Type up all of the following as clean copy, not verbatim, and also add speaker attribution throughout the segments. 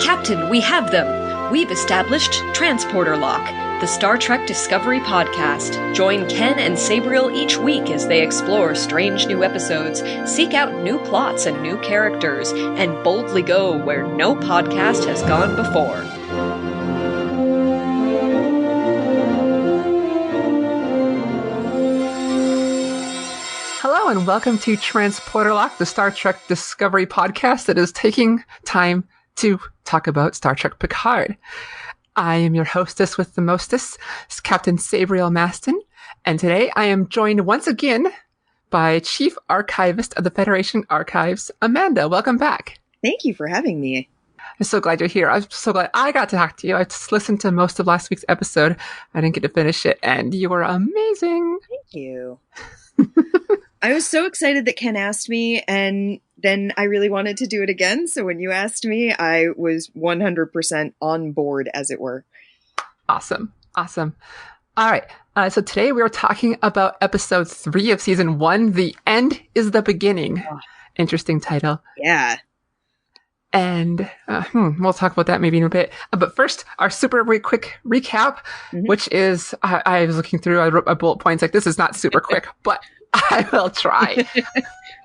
Speaker 1: Captain, we have them! We've established Transporter Lock, the Star Trek Discovery podcast. Join Ken and Sabriel each week as they explore strange new episodes, seek out new plots and new characters, and boldly go where no podcast has gone before.
Speaker 2: Hello and welcome to Transporter Lock, the Star Trek Discovery podcast that is taking time to talk about Star Trek Picard. I am your hostess with the mostess, Captain Sabriel Maston, and today I am joined once again by Chief Archivist of the Federation Archives, Amanda. Welcome back.
Speaker 3: Thank you for having me.
Speaker 2: I'm so glad you're here. I'm so glad I got to talk to you. I just listened to most of last week's episode. I didn't get to finish it, and you were amazing.
Speaker 3: Thank you. I was so excited that Ken asked me, and then I really wanted to do it again. So when you asked me, I was 100% on board, as it were.
Speaker 2: Awesome. All right. So today we are talking about episode 3 of season 1, The End is the Beginning. Oh. Interesting title.
Speaker 3: Yeah.
Speaker 2: And we'll talk about that maybe in a bit. But first, our super quick recap, which is, I was looking through, I wrote my bullet points, like this is not super quick, but I will try.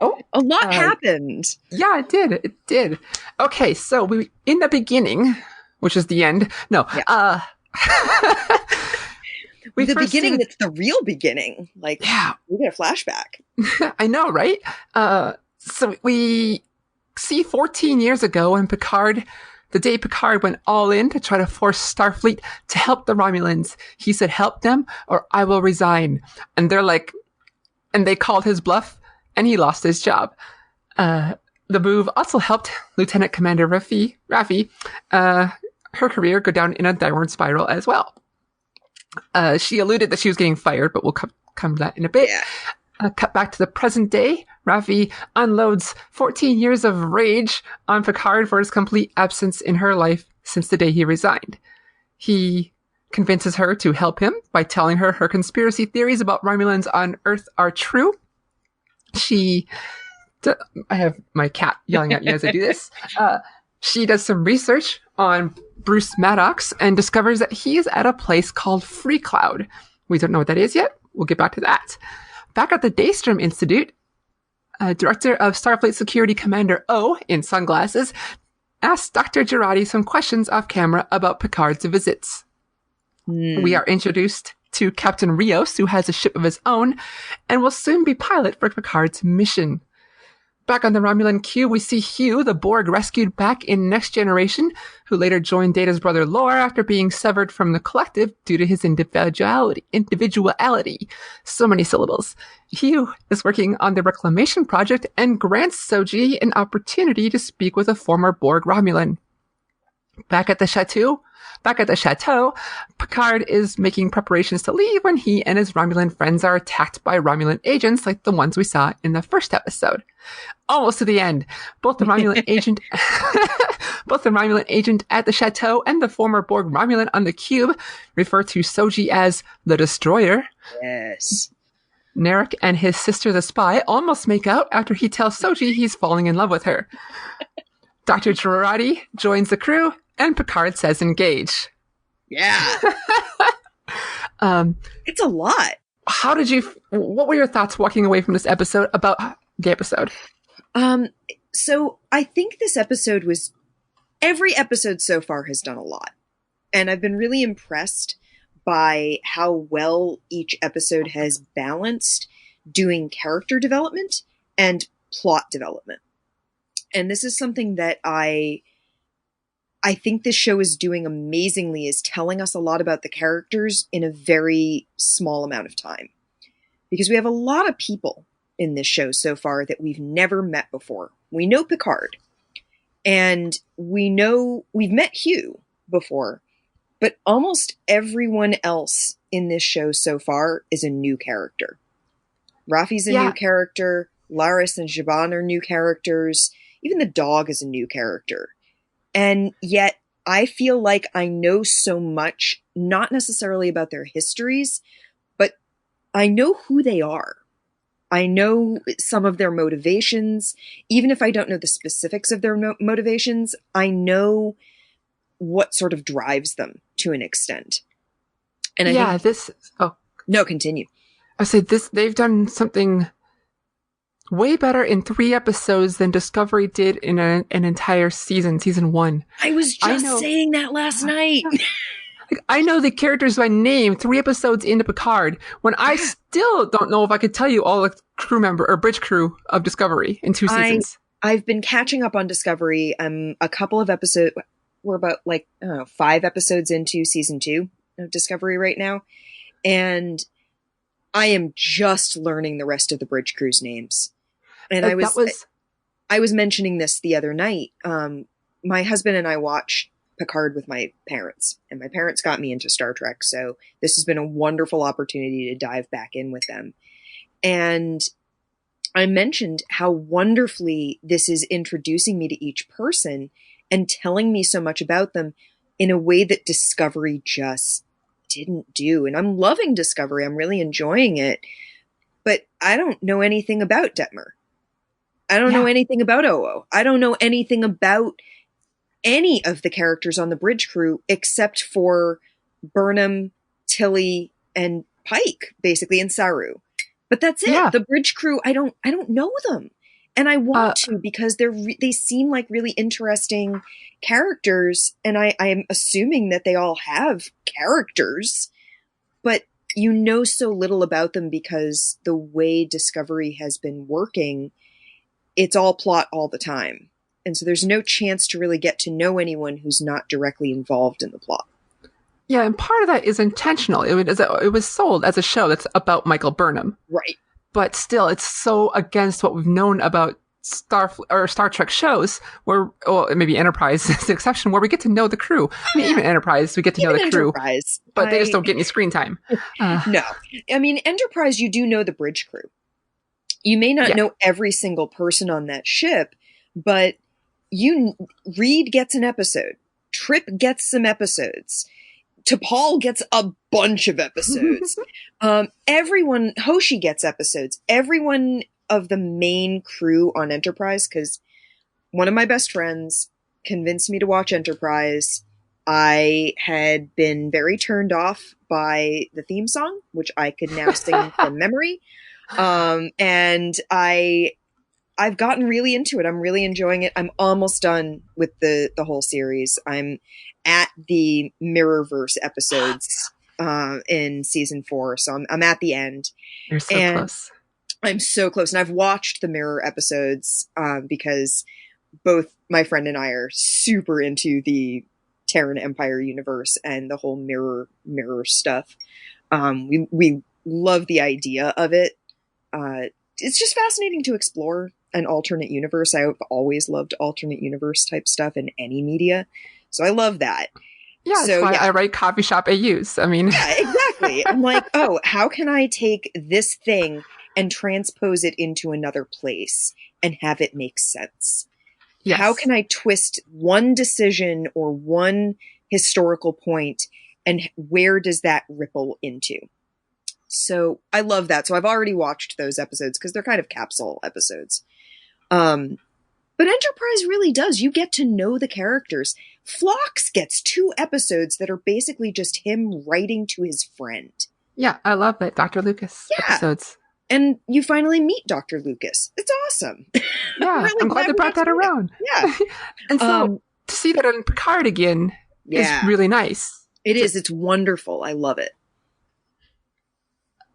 Speaker 3: A lot happened.
Speaker 2: Yeah, it did. Okay, so we in the beginning, which is the end. No,
Speaker 3: yeah. The beginning that's the real beginning. Like, yeah, we get a flashback.
Speaker 2: I know, right? So we see 14 years ago when Picard, the day Picard went all in to try to force Starfleet to help the Romulans. He said, help them or I will resign. And they're like, and they called his bluff and he lost his job. The move also helped Lieutenant Commander Raffi, her career go down in a downward spiral as well. She alluded that she was getting fired, but we'll come to that in a bit. Yeah. Cut back to the present day. Raffi unloads 14 years of rage on Picard for his complete absence in her life since the day he resigned. He convinces her to help him by telling her conspiracy theories about Romulans on Earth are true. I have my cat yelling at me as I do this. She does some research on Bruce Maddox and discovers that he is at a place called Free Cloud. We don't know what that is yet. We'll get back to that. Back at the Daystrom Institute, Director of Starfleet Security Commander O, in sunglasses, asks Dr. Girardi some questions off camera about Picard's visits. We are introduced to Captain Rios, who has a ship of his own, and will soon be pilot for Picard's mission. Back on the Romulan Q, we see Hugh, the Borg rescued back in Next Generation, who later joined Data's brother Lore after being severed from the collective due to his individuality. So many syllables. Hugh is working on the Reclamation Project and grants Soji an opportunity to speak with a former Borg Romulan. Back at the chateau, Picard is making preparations to leave when he and his Romulan friends are attacked by Romulan agents like the ones we saw in the first episode. Almost to the end. Both the Romulan agent at the chateau and the former Borg Romulan on the cube refer to Soji as the Destroyer.
Speaker 3: Yes.
Speaker 2: Narek and his sister the Spy almost make out after he tells Soji he's falling in love with her. Dr. Girardi joins the crew and Picard says engage.
Speaker 3: Yeah. It's a lot.
Speaker 2: What were your thoughts walking away from this episode about the episode?
Speaker 3: So I think this episode every episode so far has done a lot. And I've been really impressed by how well each episode has balanced doing character development and plot development. And this is something that I think this show is doing amazingly, is telling us a lot about the characters in a very small amount of time. Because we have a lot of people in this show so far that we've never met before. We know Picard. And we've met Hugh before. But almost everyone else in this show so far is a new character. Raffi's a new character. Laris and Zhaban are new characters. Even the dog is a new character. And yet I feel like I know so much, not necessarily about their histories, but I know who they are. I know some of their motivations. Even if I don't know the specifics of their motivations, I know what sort of drives them to an extent. And no, continue.
Speaker 2: I say this, they've done something way better in 3 episodes than Discovery did in an entire season 1.
Speaker 3: I was just saying that last night.
Speaker 2: Like, I know the characters by name 3 episodes into Picard, when I still don't know if I could tell you all the crew member or bridge crew of Discovery in 2 seasons.
Speaker 3: I've been catching up on Discovery. A couple of episodes. We're about 5 episodes into season 2 of Discovery right now, and I am just learning the rest of the bridge crew's names. And I was mentioning this the other night. My husband and I watched Picard with my parents, and my parents got me into Star Trek. So this has been a wonderful opportunity to dive back in with them. And I mentioned how wonderfully this is introducing me to each person and telling me so much about them in a way that Discovery just didn't do. And I'm loving Discovery. I'm really enjoying it. But I don't know anything about Detmer. I don't know anything about Oo. I don't know anything about any of the characters on the bridge crew except for Burnham, Tilly, and Pike, basically, and Saru. But that's it. Yeah. The bridge crew, I don't know them. And I want to, because they seem like really interesting characters, and I am assuming that they all have characters, but you know so little about them because the way Discovery has been working, it's all plot all the time. And so there's no chance to really get to know anyone who's not directly involved in the plot.
Speaker 2: Yeah, and part of that is intentional. It was sold as a show that's about Michael Burnham.
Speaker 3: Right.
Speaker 2: But still, it's so against what we've known about Star Trek shows, where, maybe Enterprise is the exception, where we get to know the crew. I mean, even Enterprise, we get to know the crew. But they just don't get any screen time.
Speaker 3: No. I mean, Enterprise, you do know the bridge crew. You may not know every single person on that ship, but Reed gets an episode. Trip gets some episodes. T'Pol gets a bunch of episodes. Hoshi gets episodes. Everyone of the main crew on Enterprise, because one of my best friends convinced me to watch Enterprise. I had been very turned off by the theme song, which I could now sing from memory. And I've gotten really into it. I'm really enjoying it. I'm almost done with the whole series. I'm at the Mirrorverse episodes in season 4, so I'm at the end.
Speaker 2: You're so close.
Speaker 3: I'm so close, and I've watched the Mirror episodes because both my friend and I are super into the Terran Empire universe and the whole mirror stuff. We love the idea of it. It's just fascinating to explore an alternate universe. I've always loved alternate universe type stuff in any media. So I love that.
Speaker 2: Yeah, so, that's why I write coffee shop AUs. I mean,
Speaker 3: yeah, exactly. I'm like, how can I take this thing and transpose it into another place and have it make sense? Yes. How can I twist one decision or one historical point, and where does that ripple into? So I love that. So I've already watched those episodes because they're kind of capsule episodes. But Enterprise really does. You get to know the characters. Phlox gets 2 episodes that are basically just him writing to his friend.
Speaker 2: Yeah, I love that. Dr. Lucas episodes.
Speaker 3: And you finally meet Dr. Lucas. It's awesome.
Speaker 2: Yeah, really I'm glad they brought that around.
Speaker 3: Yeah.
Speaker 2: And so to see that on Picard again is really nice.
Speaker 3: It is. It's wonderful. I love it.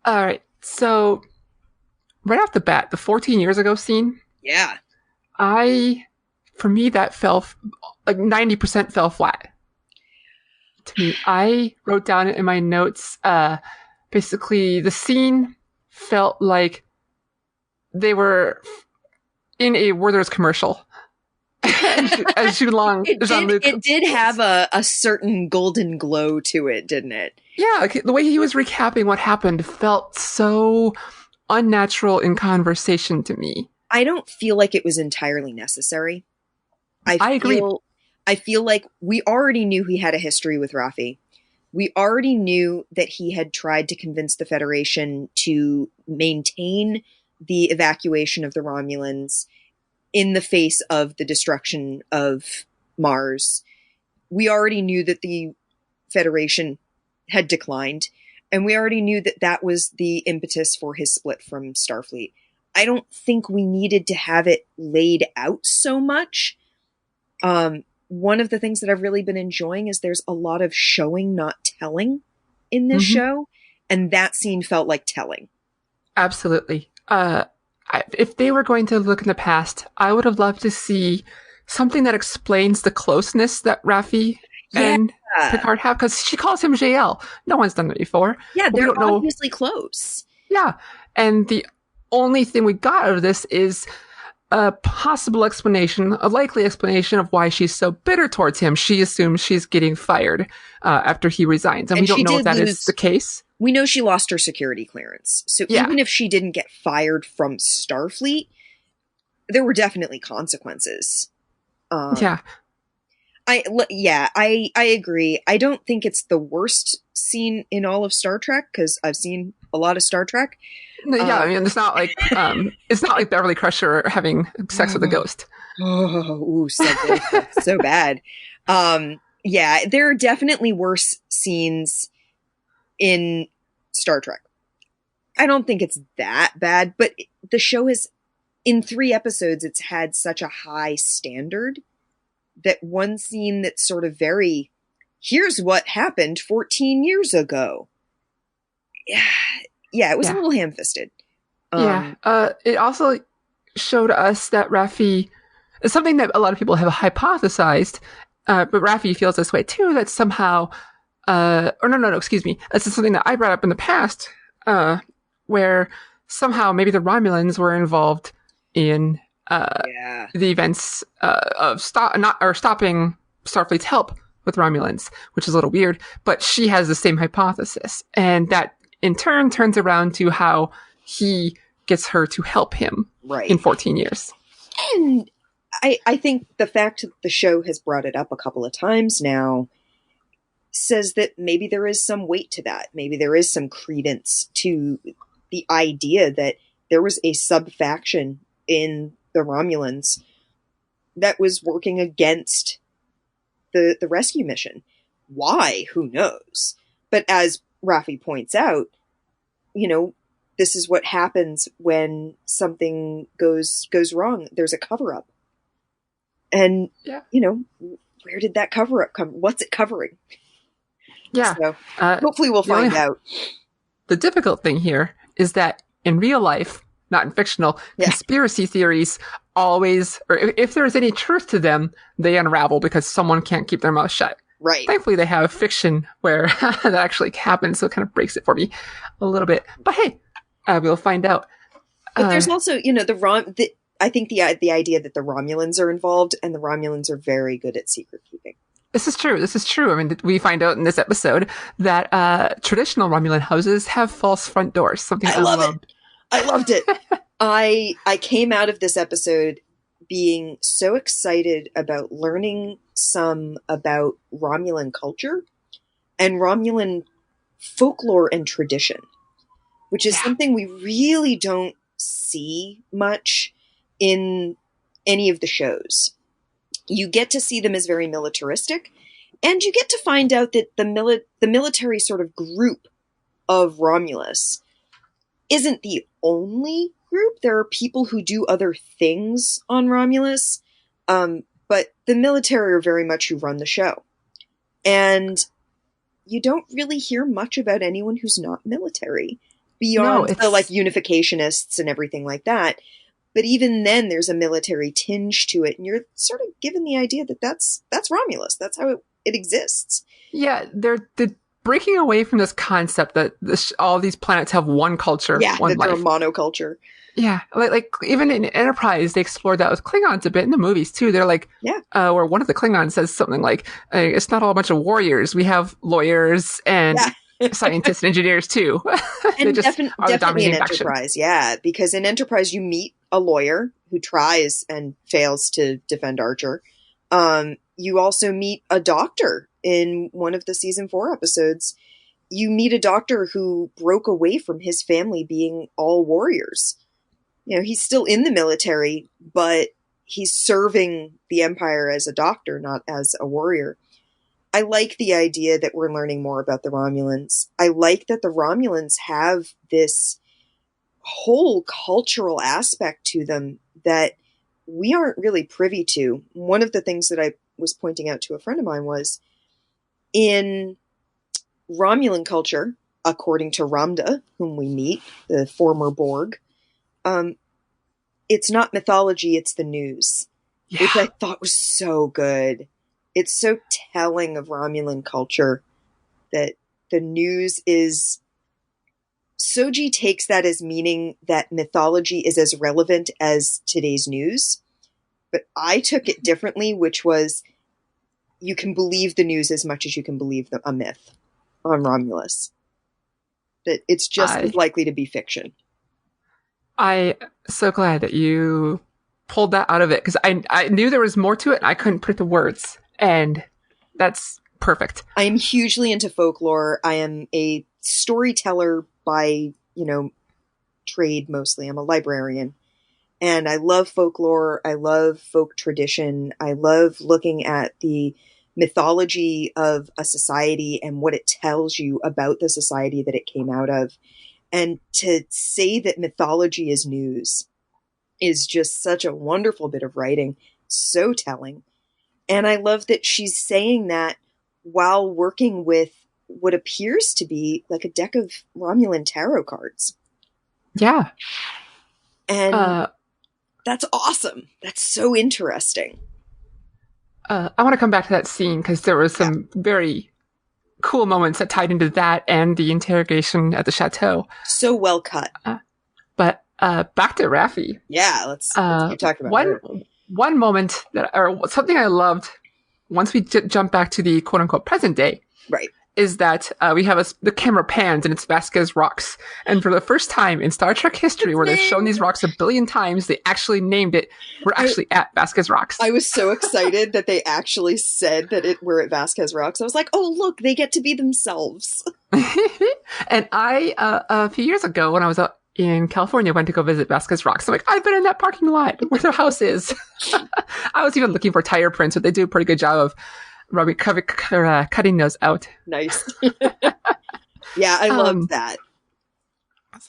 Speaker 2: All right. So right off the bat, the 14 years ago scene.
Speaker 3: Yeah.
Speaker 2: For me, that fell, 90% fell flat. To me, I wrote down in my notes, basically the scene felt like they were in a Werther's commercial. As Jean-Luc.
Speaker 3: It did have a certain golden glow to it, didn't it?
Speaker 2: Yeah, the way he was recapping what happened felt so unnatural in conversation to me.
Speaker 3: I don't feel like it was entirely necessary. I agree. I feel like we already knew he had a history with Raffi. We already knew that he had tried to convince the Federation to maintain the evacuation of the Romulans in the face of the destruction of Mars. we already knew that the Federation had declined, and we already knew that that was the impetus for his split from Starfleet. I don't think we needed to have it laid out so much. One of the things that I've really been enjoying is there's a lot of showing, not telling in this show. And that scene felt like telling.
Speaker 2: Absolutely. If they were going to look in the past, I would have loved to see something that explains the closeness that Raffi and Picard have, because she calls him JL. No one's done that before.
Speaker 3: Yeah, they're obviously close.
Speaker 2: Yeah. And the only thing we got out of this is a possible explanation, a likely explanation of why she's so bitter towards him. She assumes she's getting fired after he resigns. And we don't know if that is the case.
Speaker 3: We know she lost her security clearance. So even if she didn't get fired from Starfleet, there were definitely consequences. I agree. I don't think it's the worst scene in all of Star Trek, because I've seen a lot of Star Trek.
Speaker 2: I mean, it's not like Beverly Crusher having sex with a ghost.
Speaker 3: Oh, so bad. There are definitely worse scenes in Star Trek. I don't think it's that bad, but the show has, in 3 episodes, it's had such a high standard that one scene that's sort of very, here's what happened 14 years ago. Yeah, it was a little ham-fisted.
Speaker 2: It also showed us that Raffi is something that a lot of people have hypothesized, but Raffi feels this way too, that somehow, excuse me. This is something that I brought up in the past, where somehow maybe the Romulans were involved in the events of stopping Starfleet's help with Romulans, which is a little weird, but she has the same hypothesis, and that in turn turns around to how he gets her to help him in 14 years.
Speaker 3: And I think the fact that the show has brought it up a couple of times now says that maybe there is some weight to that. Maybe there is some credence to the idea that there was a sub-faction in the Romulans that was working against the rescue mission. Why? Who knows? But as Raffi points out, this is what happens when something goes wrong. There's a cover-up. And, where did that cover-up come? What's it covering?
Speaker 2: Yeah.
Speaker 3: So, hopefully we'll find out.
Speaker 2: The difficult thing here is that in real life, not in fictional, conspiracy theories always, or if there's any truth to them, they unravel because someone can't keep their mouth shut.
Speaker 3: Right.
Speaker 2: Thankfully, they have fiction where that actually happens, so it kind of breaks it for me a little bit. But hey, we'll find out.
Speaker 3: But there's also, I think the idea that the Romulans are involved, and the Romulans are very good at secret keeping.
Speaker 2: This is true. I mean, we find out in this episode that traditional Romulan houses have false front doors. Something I loved.
Speaker 3: I loved it. I came out of this episode being so excited about learning some about Romulan culture and Romulan folklore and tradition, which is something we really don't see much in any of the shows. You get to see them as very militaristic, and you get to find out that the military sort of group of Romulus isn't the only group. There are people who do other things on Romulus, but the military are very much who run the show. And you don't really hear much about anyone who's not military, beyond the unificationists and everything like that. But even then, there's a military tinge to it, and you're sort of given the idea that that's Romulus. That's how it exists.
Speaker 2: Yeah, they're breaking away from this concept that all these planets have one culture, one life.
Speaker 3: They're a monoculture.
Speaker 2: Yeah, like even in Enterprise, they explored that with Klingons a bit in the movies too. They're like, where one of the Klingons says something like, "It's not all a bunch of warriors. We have lawyers and." Scientists and engineers too.
Speaker 3: And definitely in Enterprise, because in Enterprise you meet a lawyer who tries and fails to defend Archer. You also meet a doctor in one of the season 4 episodes. You meet a doctor who broke away from his family being all warriors. He's still in the military, but he's serving the Empire as a doctor, not as a warrior. I like the idea that we're learning more about the Romulans. I like that the Romulans have this whole cultural aspect to them that we aren't really privy to. One of the things that I was pointing out to a friend of mine was in Romulan culture, according to Ramda, whom we meet, the former Borg, it's not mythology, it's the news, which I thought was so good. It's so telling of Romulan culture that the news is... Soji takes that as meaning that mythology is as relevant as today's news. But I took it differently, which was you can believe the news as much as you can believe a myth on Romulus. That it's just as likely to be fiction. I'm
Speaker 2: so glad that you pulled that out of it, because I knew there was more to it and I couldn't put the words. And that's perfect.
Speaker 3: I am hugely into folklore. I am a storyteller by, trade mostly. I'm a librarian. And I love folklore. I love folk tradition. I love looking at the mythology of a society and what it tells you about the society that it came out of. And to say that mythology is news is just such a wonderful bit of writing. So telling. And I love that she's saying that while working with what appears to be like a deck of Romulan tarot cards.
Speaker 2: Yeah.
Speaker 3: And that's awesome. That's so interesting.
Speaker 2: I want to come back to that scene because there was some very cool moments that tied into that and the interrogation at the chateau.
Speaker 3: So well cut.
Speaker 2: But back to Raffi.
Speaker 3: Yeah, let's keep talking about her.
Speaker 2: One moment or something I loved once we jump back to the quote unquote present day.
Speaker 3: Right.
Speaker 2: Is that we have the camera pans and it's Vasquez rocks. And for the first time in Star Trek history where they've shown these rocks a billion times, they actually named it. We're actually at Vasquez rocks.
Speaker 3: I was so excited that they actually said that we're at Vasquez rocks. I was like, oh, look, they get to be themselves.
Speaker 2: And I, a few years ago when I was out in California, went to go visit Vasquez rocks. I'm like, I've been in that parking lot where their house is. I was even looking for tire prints, but they do a pretty good job of cutting those out.
Speaker 3: Nice. Yeah, I love that.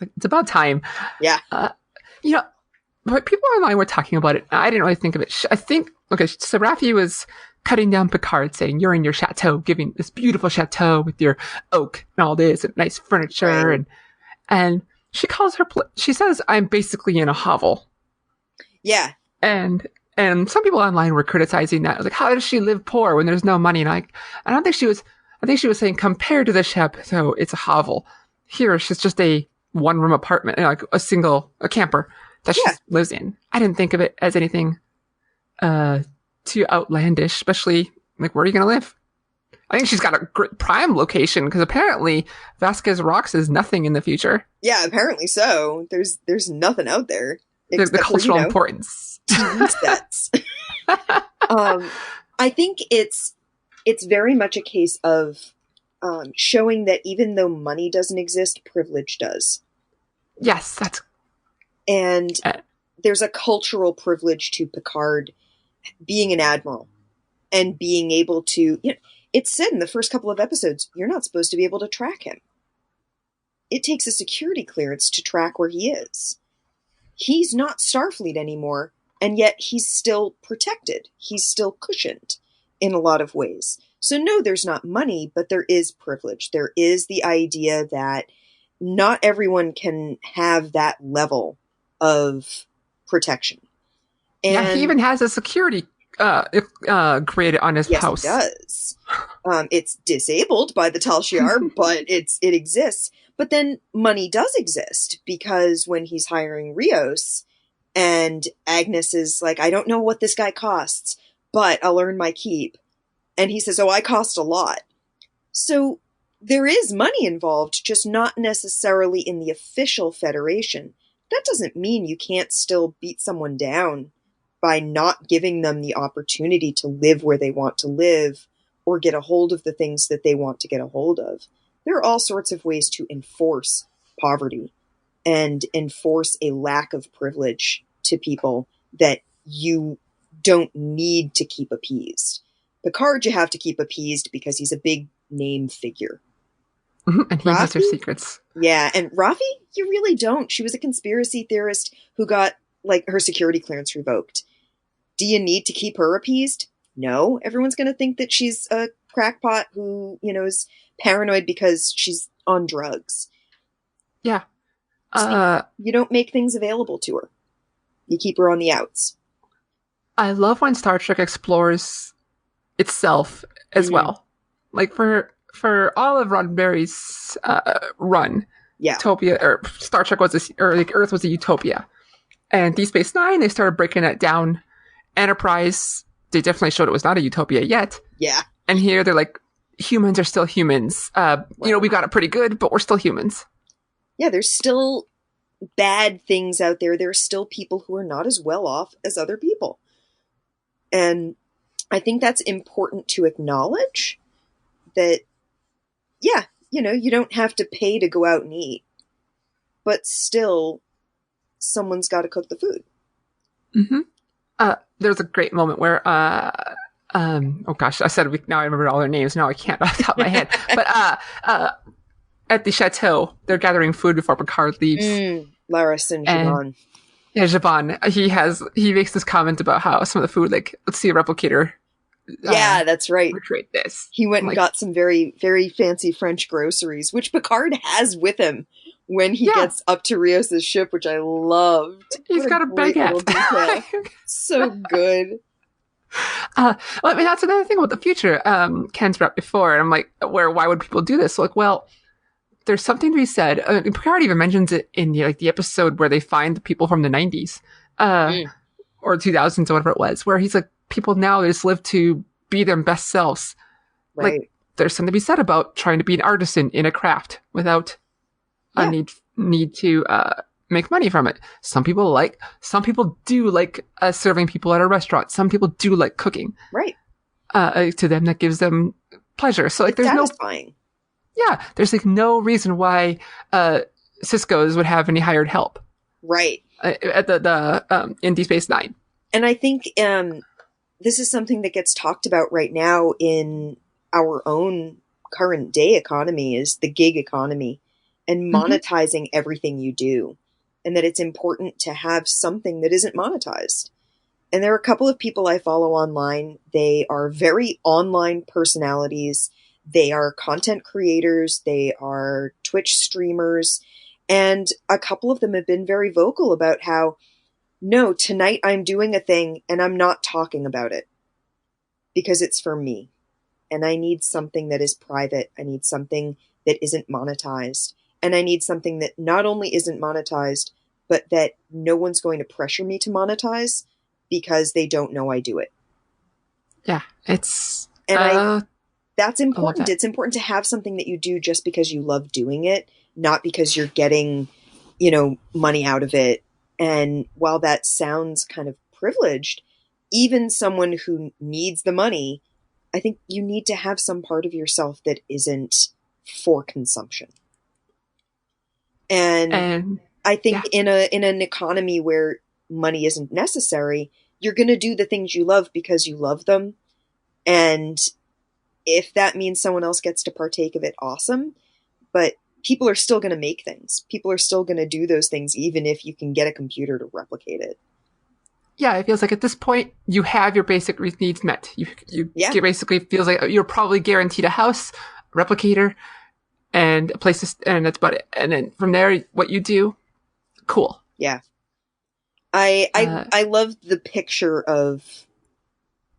Speaker 2: It's about time.
Speaker 3: Yeah.
Speaker 2: But people online were talking about it. I didn't really think of it. I think, so Raffi was cutting down Picard, saying, you're in your chateau, giving this beautiful chateau with your oak and all this and nice furniture. Right. And she calls she says, I'm basically in a hovel.
Speaker 3: Yeah.
Speaker 2: And some people online were criticizing that. Like, how does she live poor when there's no money? And I think she was saying compared to the chateau, it's a hovel. Here, she's just a one-room apartment, like a camper that she lives in. I didn't think of it as anything too outlandish, especially like, where are you going to live? I think she's got a great prime location because apparently Vasquez Rocks is nothing in the future.
Speaker 3: Yeah, apparently so. There's nothing out there.
Speaker 2: The cultural importance.
Speaker 3: TV sets. I think it's very much a case of showing that even though money doesn't exist, privilege does.
Speaker 2: Yes,
Speaker 3: and there's a cultural privilege to Picard being an admiral and being able to. It's said in the first couple of episodes, you're not supposed to be able to track him. It takes a security clearance to track where he is. He's not Starfleet anymore, and yet he's still protected. He's still cushioned in a lot of ways. So no, there's not money, but there is privilege. There is the idea that not everyone can have that level of protection. And
Speaker 2: he even has a security grid on his house.
Speaker 3: Yes, he does. It's disabled by the Tal Shiar, but it exists. But then money does exist because when he's hiring Rios and Agnes is like, I don't know what this guy costs, but I'll earn my keep. And he says, oh, I cost a lot. So there is money involved, just not necessarily in the official Federation. That doesn't mean you can't still beat someone down by not giving them the opportunity to live where they want to live or get a hold of the things that they want to get a hold of. There are all sorts of ways to enforce poverty and enforce a lack of privilege to people that you don't need to keep appeased. Picard you have to keep appeased because he's a big name figure.
Speaker 2: And he has her secrets.
Speaker 3: Yeah, and Rafi, you really don't. She was a conspiracy theorist who got, like, her security clearance revoked. Do you need to keep her appeased? No. Everyone's going to think that she's a crackpot who, is paranoid because she's on drugs.
Speaker 2: Yeah.
Speaker 3: So you don't make things available to her. You keep her on the outs.
Speaker 2: I love when Star Trek explores itself as well. Like for all of Roddenberry's run, Utopia or Star Trek was Earth was a utopia, and Deep Space Nine they started breaking that down. Enterprise they definitely showed it was not a utopia yet.
Speaker 3: Yeah,
Speaker 2: and here they're like humans are still humans. We got it pretty good, but we're still humans.
Speaker 3: Yeah, there's still bad things out there. There are still people who are not as well off as other people, and I think that's important to acknowledge. That, yeah, you don't have to pay to go out and eat, but still, someone's got to cook the food.
Speaker 2: Mm-hmm. There's a great moment where, oh gosh, I said now I remember all their names. Now I can't off the top of my head. But at the chateau, they're gathering food before Picard leaves.
Speaker 3: Laris and Javon.
Speaker 2: Yeah, Javon. He makes this comment about how some of the food, like, let's see a replicator.
Speaker 3: Yeah, that's right.
Speaker 2: Recreate this.
Speaker 3: He went and got some very, very fancy French groceries, which Picard has with him when he gets up to Rios' ship, which I loved.
Speaker 2: He's got a baguette.
Speaker 3: So good.
Speaker 2: Well, I mean, that's another thing about the future. Ken's brought before, and I'm like, why would people do this? So, like, well, there's something to be said. Picard even mentions it in the episode where they find the people from the 90s or 2000s or whatever it was, where he's like, people now they just live to be their best selves.
Speaker 3: Right.
Speaker 2: Like, there's something to be said about trying to be an artisan in a craft without a need to make money from it. Some people do like serving people at a restaurant. Some people do like cooking.
Speaker 3: Right.
Speaker 2: To them, that gives them pleasure. So, like,
Speaker 3: it's
Speaker 2: there's
Speaker 3: satisfying.
Speaker 2: there's like no reason why Cisco's would have any hired help.
Speaker 3: Right.
Speaker 2: At the in Deep Space Nine. And
Speaker 3: I think this is something that gets talked about right now in our own current day economy is the gig economy and monetizing everything you do. And that it's important to have something that isn't monetized. And there are a couple of people I follow online. They are very online personalities. They are content creators. They are Twitch streamers. And a couple of them have been very vocal about how, no, tonight I'm doing a thing and I'm not talking about it because it's for me. And I need something that is private. I need something that isn't monetized. And I need something that not only isn't monetized, but that no one's going to pressure me to monetize because they don't know I do it.
Speaker 2: Yeah, it's...
Speaker 3: that's important. It's important to have something that you do just because you love doing it, not because you're getting, money out of it. And while that sounds kind of privileged, even someone who needs the money, I think you need to have some part of yourself that isn't for consumption. And I think in an economy where money isn't necessary, you're going to do the things you love because you love them. And if that means someone else gets to partake of it, awesome. But people are still going to make things. People are still going to do those things, even if you can get a computer to replicate it.
Speaker 2: Yeah, it feels like at this point, you have your basic needs met. You basically feels like you're probably guaranteed a house, a replicator, and a place and that's about it. And then from there, what you do, cool.
Speaker 3: Yeah. I love the picture of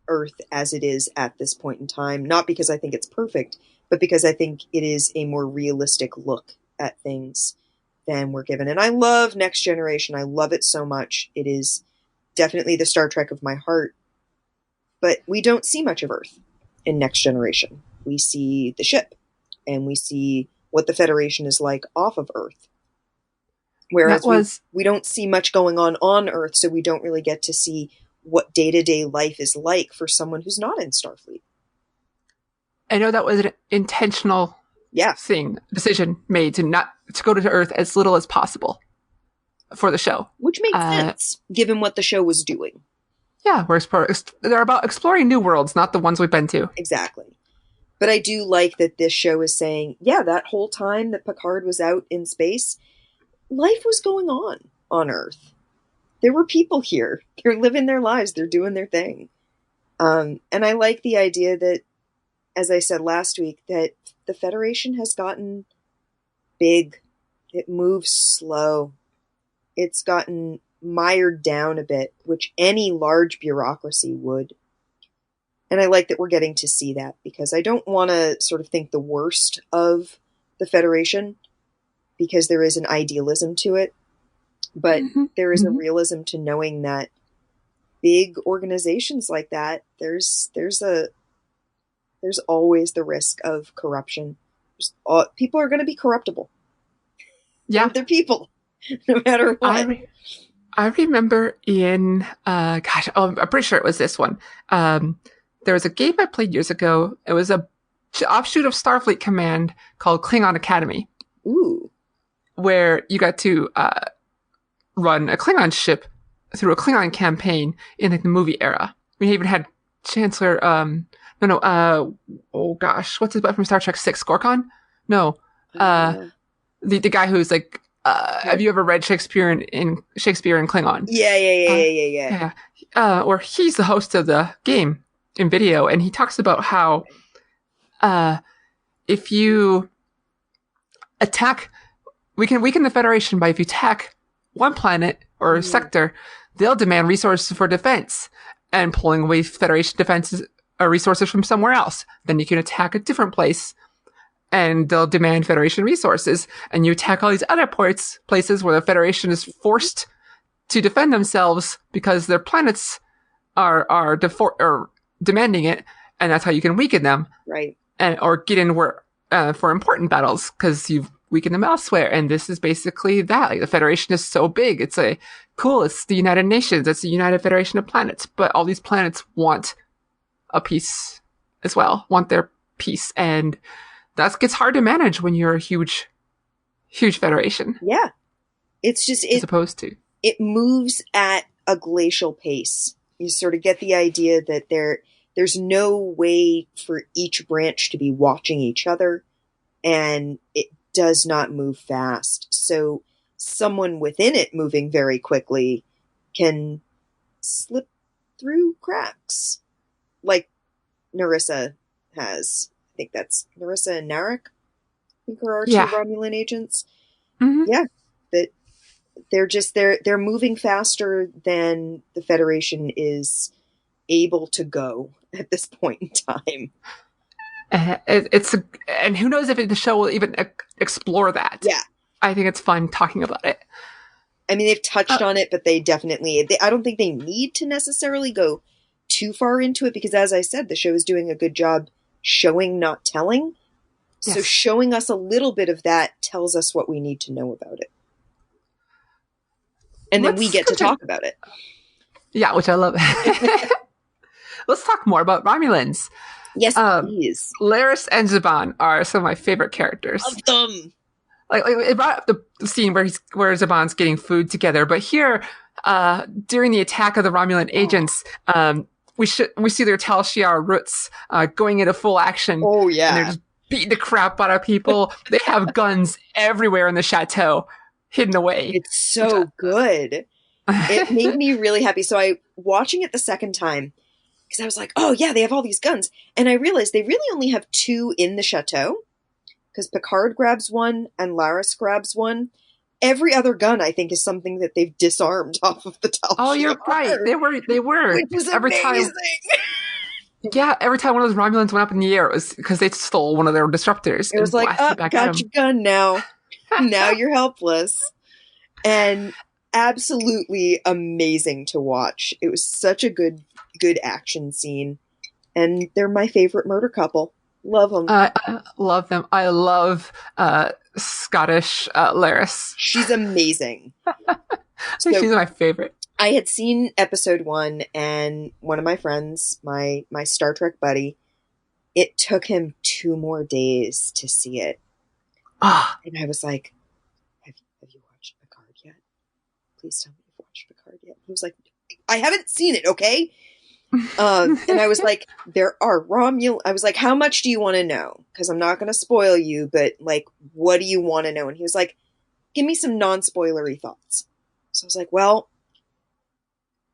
Speaker 3: Earth as it is at this point in time, not because I think it's perfect, but because I think it is a more realistic look at things than we're given. And I love Next Generation. I love it so much. It is definitely the Star Trek of my heart. But we don't see much of Earth in Next Generation. We see the ship, and we see what the Federation is like off of Earth. Whereas we don't see much going on Earth, so we don't really get to see what day-to-day life is like for someone who's not in Starfleet.
Speaker 2: I know that was an intentional decision made to go to Earth as little as possible for the show.
Speaker 3: Which makes sense, given what the show was doing.
Speaker 2: Yeah, they're about exploring new worlds, not the ones we've been to.
Speaker 3: Exactly. But I do like that this show is saying, yeah, that whole time that Picard was out in space, life was going on Earth. There were people here. They're living their lives. They're doing their thing. And I like the idea that, as I said last week, that the Federation has gotten big. It moves slow. It's gotten mired down a bit, which any large bureaucracy would. And I like that we're getting to see that, because I don't want to sort of think the worst of the Federation, because there is an idealism to it, but there is a realism to knowing that big organizations like that, there's always the risk of corruption. People are going to be corruptible.
Speaker 2: Yeah,
Speaker 3: they're people, no matter what.
Speaker 2: I remember in I'm pretty sure it was this one. There was a game I played years ago. It was a offshoot of Starfleet Command called Klingon Academy.
Speaker 3: Ooh.
Speaker 2: Where you got to run a Klingon ship through a Klingon campaign in the movie era. We even had Chancellor, what's his butt from Star Trek 6, Gorkon? No. The guy who's like, have you ever read Shakespeare in Klingon?
Speaker 3: Yeah.
Speaker 2: Or he's the host of the game in video, and he talks about how if you attack, weaken the Federation by if you attack one planet or sector, they'll demand resources for defense, and pulling away Federation defenses or resources from somewhere else. Then you can attack a different place, and they'll demand Federation resources, and you attack all these other places where the Federation is forced to defend themselves because their planets are demanding it, and that's how you can weaken them,
Speaker 3: right?
Speaker 2: Or get in where for important battles, because you've weakened them elsewhere. And this is basically that. Like, the Federation is so big. It's the United Nations. It's the United Federation of Planets. But all these planets want a piece as well, want their piece, and that gets hard to manage when you're a huge Federation.
Speaker 3: Yeah, it's just
Speaker 2: as opposed to
Speaker 3: it moves at a glacial pace. You sort of get the idea that there's no way for each branch to be watching each other, and it does not move fast. So someone within it moving very quickly can slip through cracks, like Narissa has. I think that's Narissa and Narek. I think are our two Romulan agents.
Speaker 2: Mm-hmm.
Speaker 3: Yeah, that they're moving faster than the Federation is able to go at this point in time.
Speaker 2: And who knows if the show will even explore that.
Speaker 3: Yeah,
Speaker 2: I think it's fun talking about it.
Speaker 3: I mean, they've touched on it, but I don't think they need to necessarily go too far into it, because, as I said, the show is doing a good job showing, not telling. Yes. So showing us a little bit of that tells us what we need to know about it. And then we get to talk about it.
Speaker 2: Yeah, which I love. Let's talk more about Romulans.
Speaker 3: Yes, please.
Speaker 2: Laris and Zhaban are some of my favorite characters.
Speaker 3: Love them.
Speaker 2: Like it brought up the scene where Zhaban's getting food together, but here, during the attack of the Romulan agents, we see their Tal Shiar roots going into full action.
Speaker 3: Oh yeah,
Speaker 2: and they're just beating the crap out of people. They have guns everywhere in the chateau, hidden away.
Speaker 3: It's so good. It made me really happy. So watching it the second time, because I was like, oh yeah, they have all these guns, and I realized they really only have 2 in the chateau, because Picard grabs one and Laris grabs one. Every other gun, I think, is something that they've disarmed off of the Tal Shiar.
Speaker 2: Oh, you're right. They were.
Speaker 3: Which was
Speaker 2: every
Speaker 3: amazing.
Speaker 2: Every time one of those Romulans went up in the air, it was because they stole one of their disruptors.
Speaker 3: It was like, got your gun now. Now you're helpless. And absolutely amazing to watch. It was such a good action scene. And they're my favorite murder couple. Love them.
Speaker 2: I love them. I love Scottish Laris.
Speaker 3: She's amazing.
Speaker 2: She's my favorite.
Speaker 3: I had seen episode 1, and one of my friends, my Star Trek buddy, it took him 2 more days to see it. And I was like, have you watched Picard yet? Please tell me you've watched Picard yet. He was like, I haven't seen it, okay? And I was like, there are Romulan. I was like, how much do you want to know? Because I'm not going to spoil you, but like, what do you want to know? And he was like, give me some non-spoilery thoughts. So I was like, well,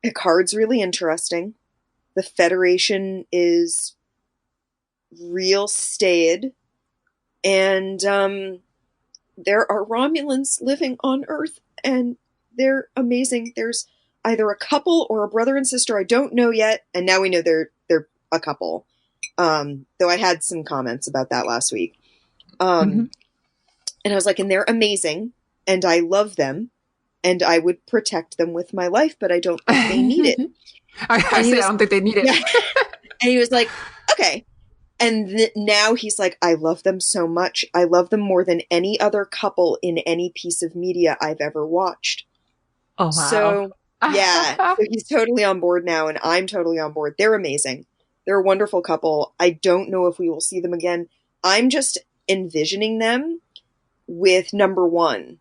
Speaker 3: Picard's really interesting. The Federation is real staid. And there are Romulans living on Earth, and they're amazing. There's either a couple or a brother and sister. I don't know yet. And now we know they're a couple. Though I had some comments about that last week. And I was like, and they're amazing. And I love them. And I would protect them with my life, but I don't think they need it.
Speaker 2: I don't think they need it.
Speaker 3: Yeah. And he was like, okay. And now he's like, I love them so much. I love them more than any other couple in any piece of media I've ever watched.
Speaker 2: Oh, wow.
Speaker 3: So, yeah. So he's totally on board now, and I'm totally on board. They're amazing. They're a wonderful couple. I don't know if we will see them again. I'm just envisioning them with number one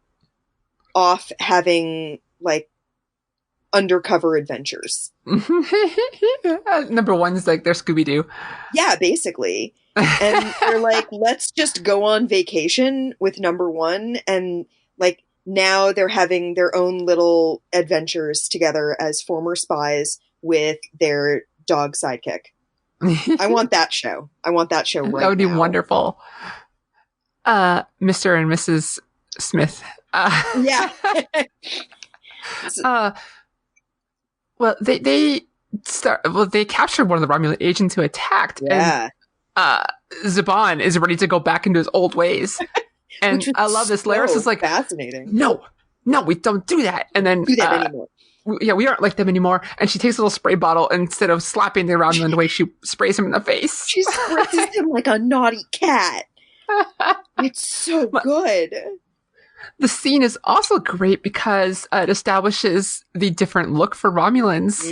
Speaker 3: off having, like, undercover adventures.
Speaker 2: Number one is like their Scooby-Doo.
Speaker 3: Yeah, basically. And they're like, let's just go on vacation with number one. And like now they're having their own little adventures together as former spies with their dog sidekick. I want that show. I want that show right now.
Speaker 2: That would be wonderful. Mr. and Mrs. Smith.
Speaker 3: Yeah.
Speaker 2: Well, they captured one of the Romulan agents who attacked.
Speaker 3: Yeah.
Speaker 2: And Zhaban is ready to go back into his old ways. And I love this. Laris is like,
Speaker 3: fascinating.
Speaker 2: No, we don't do that. And then
Speaker 3: do that anymore.
Speaker 2: We aren't like them anymore. And she takes a little spray bottle, and instead of slapping the Romulan the way she sprays him in the face.
Speaker 3: She sprays him like a naughty cat. It's so good.
Speaker 2: The scene is also great because it establishes the different look for Romulans.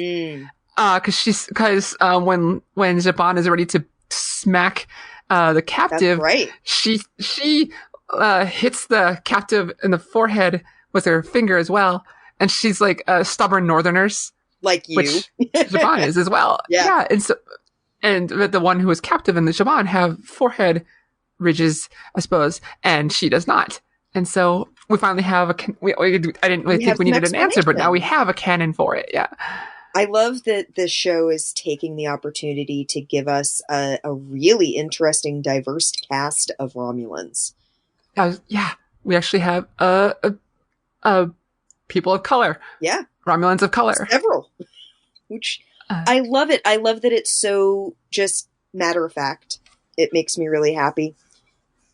Speaker 2: Because when Zhaban is ready to smack the captive,
Speaker 3: that's right.
Speaker 2: she hits the captive in the forehead with her finger as well, and she's like stubborn Northerners,
Speaker 3: like you,
Speaker 2: which Zhaban is as well.
Speaker 3: Yeah,
Speaker 2: and the one who was captive and the Zhaban have forehead ridges, I suppose, and she does not. And so we finally have I didn't really think we needed an answer, but now we have a canon for it. Yeah.
Speaker 3: I love that the show is taking the opportunity to give us a really interesting, diverse cast of Romulans.
Speaker 2: Yeah. We actually have people of color.
Speaker 3: Yeah.
Speaker 2: Romulans of color.
Speaker 3: Several. Which I love it. I love that it's so just matter of fact. It makes me really happy.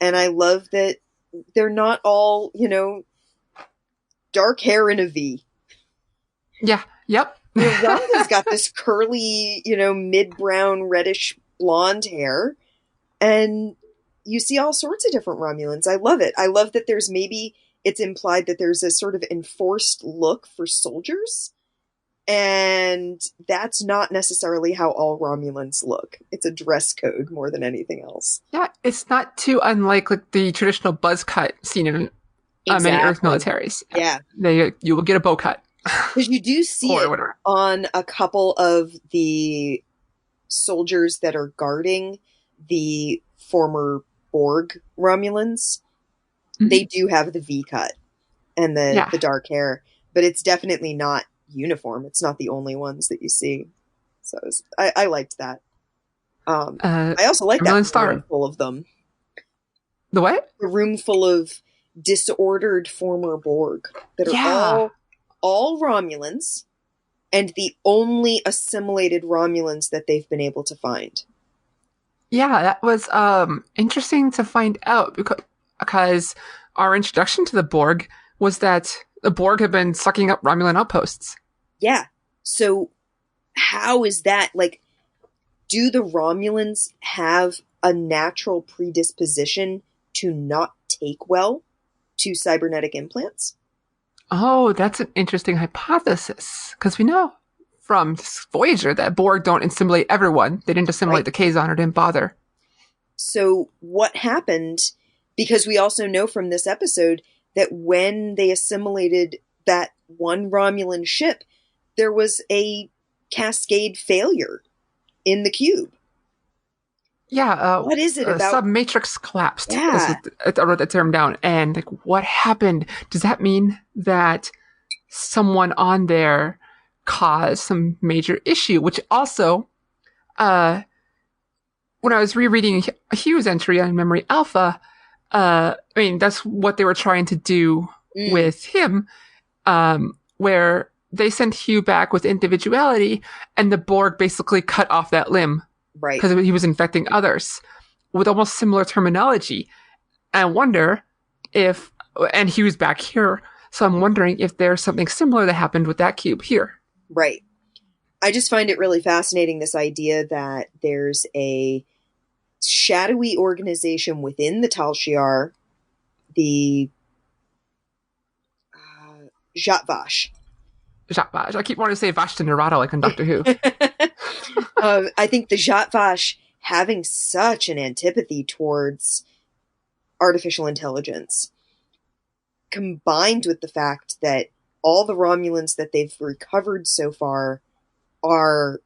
Speaker 3: And I love that they're not all, dark hair in a V.
Speaker 2: Yeah. Yep.
Speaker 3: Rhonda's got this curly, mid-brown, reddish blonde hair. And you see all sorts of different Romulans. I love it. I love that it's implied that there's a sort of enforced look for soldiers. And that's not necessarily how all Romulans look. It's a dress code more than anything else.
Speaker 2: Yeah, it's not too unlike the traditional buzz cut seen in many Earth militaries.
Speaker 3: Yeah.
Speaker 2: You will get a bow cut.
Speaker 3: Because you do see it on a couple of the soldiers that are guarding the former Borg Romulans. Mm-hmm. They do have the V cut and the dark hair, but it's definitely not uniform. It's not the only ones that you see. So I liked that. I also like that room full of them.
Speaker 2: The what?
Speaker 3: The room full of disordered former Borg that are all Romulans, and the only assimilated Romulans that they've been able to find.
Speaker 2: Yeah, that was interesting to find out because our introduction to the Borg was that the Borg have been sucking up Romulan outposts.
Speaker 3: Yeah. So how is that? Like, do the Romulans have a natural predisposition to not take well to cybernetic implants?
Speaker 2: Oh, that's an interesting hypothesis. Because we know from Voyager that Borg don't assimilate everyone. They didn't assimilate the Kazon or didn't bother.
Speaker 3: So what happened, because we also know from this episode that when they assimilated that one Romulan ship, there was a cascade failure in the cube.
Speaker 2: Yeah.
Speaker 3: What is it about?
Speaker 2: Submatrix collapsed.
Speaker 3: Yeah.
Speaker 2: I wrote that term down. And like, what happened? Does that mean that someone on there caused some major issue? Which also, when I was rereading Hugh's entry on Memory Alpha, I mean, that's what they were trying to do with him, where they sent Hugh back with individuality, and the Borg basically cut off that limb.
Speaker 3: Right.
Speaker 2: Because he was infecting others with almost similar terminology. I wonder if, and he was back here, so I'm wondering if there's something similar that happened with that cube here.
Speaker 3: Right. I just find it really fascinating, this idea that there's a shadowy organization within the Tal Shiar, the Jat-Vash.
Speaker 2: Jat-Vash. I keep wanting to say Vashta Nerada like on Doctor Who.
Speaker 3: I think the Jat-Vash having such an antipathy towards artificial intelligence, combined with the fact that all the Romulans that they've recovered so far are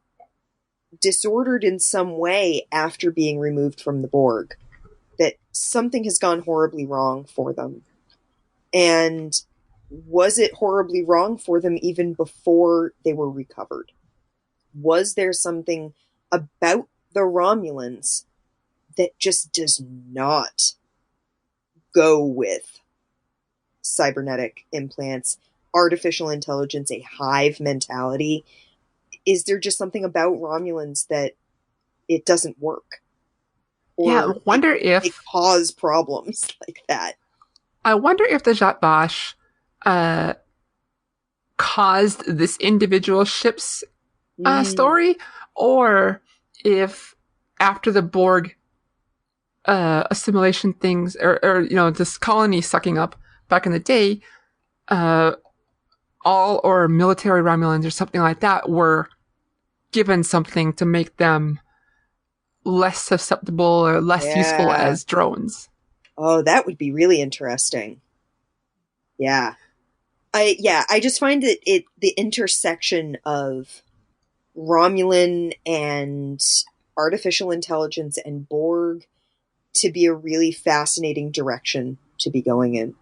Speaker 3: disordered in some way after being removed from the Borg, that something has gone horribly wrong for them. And was it horribly wrong for them even before they were recovered? Was there something about the Romulans that just does not go with cybernetic implants, artificial intelligence, a hive mentality? Is there just something about Romulans that it doesn't work? Or
Speaker 2: yeah, I wonder if
Speaker 3: they cause problems like that.
Speaker 2: I wonder if the Jat-Vash caused this individual ship's story, or if after the Borg assimilation things, or you know, this colony sucking up back in the day, all or military Romulans or something like that were given something to make them less susceptible or less useful as drones.
Speaker 3: Oh, that would be really interesting. Yeah. I just find that the intersection of Romulan and artificial intelligence and Borg to be a really fascinating direction to be going in.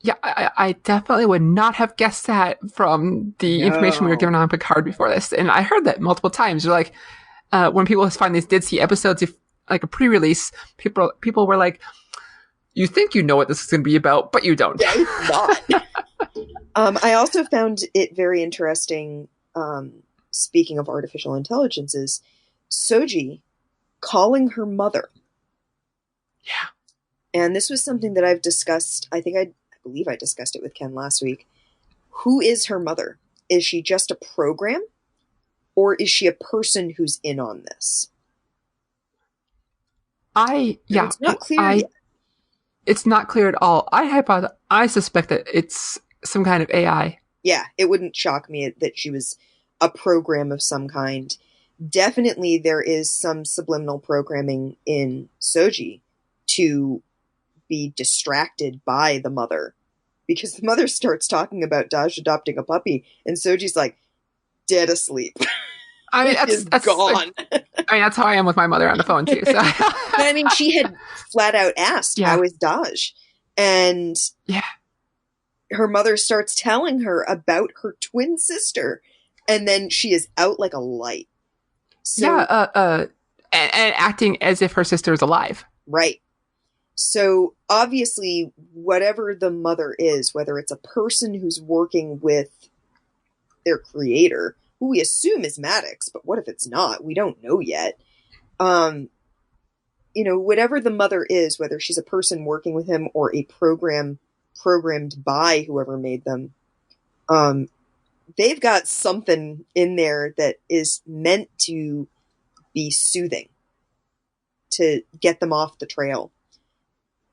Speaker 2: Yeah, I definitely would not have guessed that from the information we were given on Picard before this. And I heard that multiple times. You're like, when people finally did see episodes, if like a pre-release, people were like, you think you know what this is going to be about, but you don't.
Speaker 3: Yeah, it's not. I also found it very interesting, speaking of artificial intelligences, Soji calling her mother.
Speaker 2: Yeah.
Speaker 3: And this was something that I've discussed. I believe I discussed it with Ken last week. Who is her mother? Is she just a program? Or is she a person who's in on this? It's not clear yet.
Speaker 2: It's not clear at all. I suspect that it's some kind of AI.
Speaker 3: Yeah, it wouldn't shock me that she was a program of some kind. Definitely there is some subliminal programming in Soji to be distracted by the mother. Because the mother starts talking about Daj adopting a puppy, and Soji's like, dead asleep.
Speaker 2: I mean, that's
Speaker 3: gone.
Speaker 2: That's how I am with my mother on the phone too. So.
Speaker 3: I mean, she had flat out asked, how is Daj? And her mother starts telling her about her twin sister, and then she is out like a light. So,
Speaker 2: and acting as if her sister is alive.
Speaker 3: Right. So obviously, whatever the mother is, whether it's a person who's working with their creator, who we assume is Maddox, but what if it's not? We don't know yet. Whatever the mother is, whether she's a person working with him or a program programmed by whoever made them, they've got something in there that is meant to be soothing, to get them off the trail.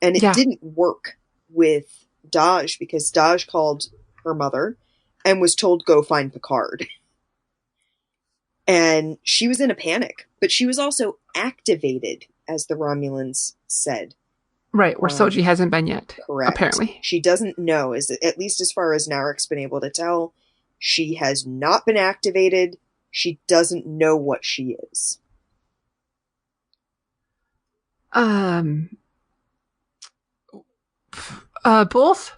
Speaker 3: And it didn't work with Daj, because Daj called her mother and was told, go find Picard. And she was in a panic, but she was also activated, as the Romulans said.
Speaker 2: Right, where Soji hasn't been yet.
Speaker 3: Correct.
Speaker 2: Apparently.
Speaker 3: She doesn't know, at least as far as Narek's been able to tell. She has not been activated. She doesn't know what she is.
Speaker 2: Both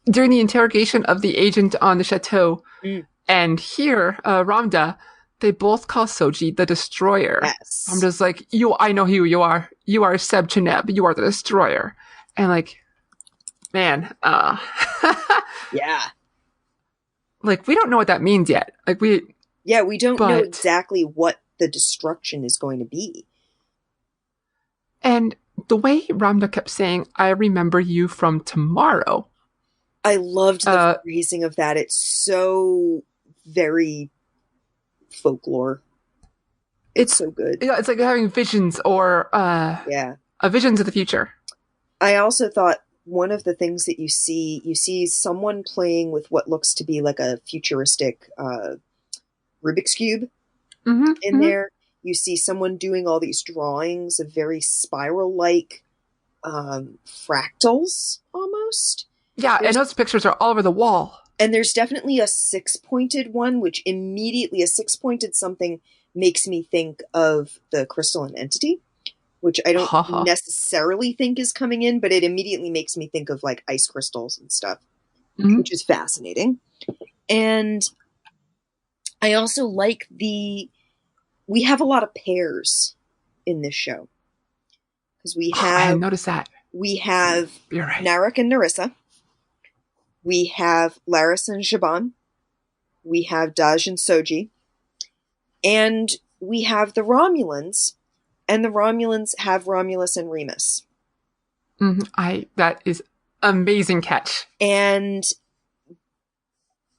Speaker 2: during the interrogation of the agent on the chateau and here, Ramda, they both call Soji the Destroyer.
Speaker 3: Yes.
Speaker 2: I'm just like, I know who you are. You are Seb Cheneb. You are the Destroyer. And like, man,
Speaker 3: yeah.
Speaker 2: Like, we don't know what that means yet. Like, we
Speaker 3: don't know exactly what the destruction is going to be.
Speaker 2: And the way Ramda kept saying, I remember you from tomorrow.
Speaker 3: I loved the phrasing of that. It's so very folklore. It's so good.
Speaker 2: Yeah, it's like having visions or visions of the future.
Speaker 3: I also thought one of the things that you see someone playing with what looks to be like a futuristic Rubik's Cube in there. You see someone doing all these drawings of very spiral-like fractals, almost.
Speaker 2: Yeah, and those pictures are all over the wall.
Speaker 3: And there's definitely a six-pointed one, which immediately, a six-pointed something makes me think of the crystalline entity, which I don't necessarily think is coming in, but it immediately makes me think of like ice crystals and stuff, which is fascinating. And I also like we have a lot of pairs in this show. Because we have... I
Speaker 2: hadn't noticed that.
Speaker 3: We have
Speaker 2: right.
Speaker 3: Narek and Narissa. We have Laris and Shaban. We have Daj and Soji. And we have the Romulans. And the Romulans have Romulus and Remus.
Speaker 2: That is amazing catch.
Speaker 3: And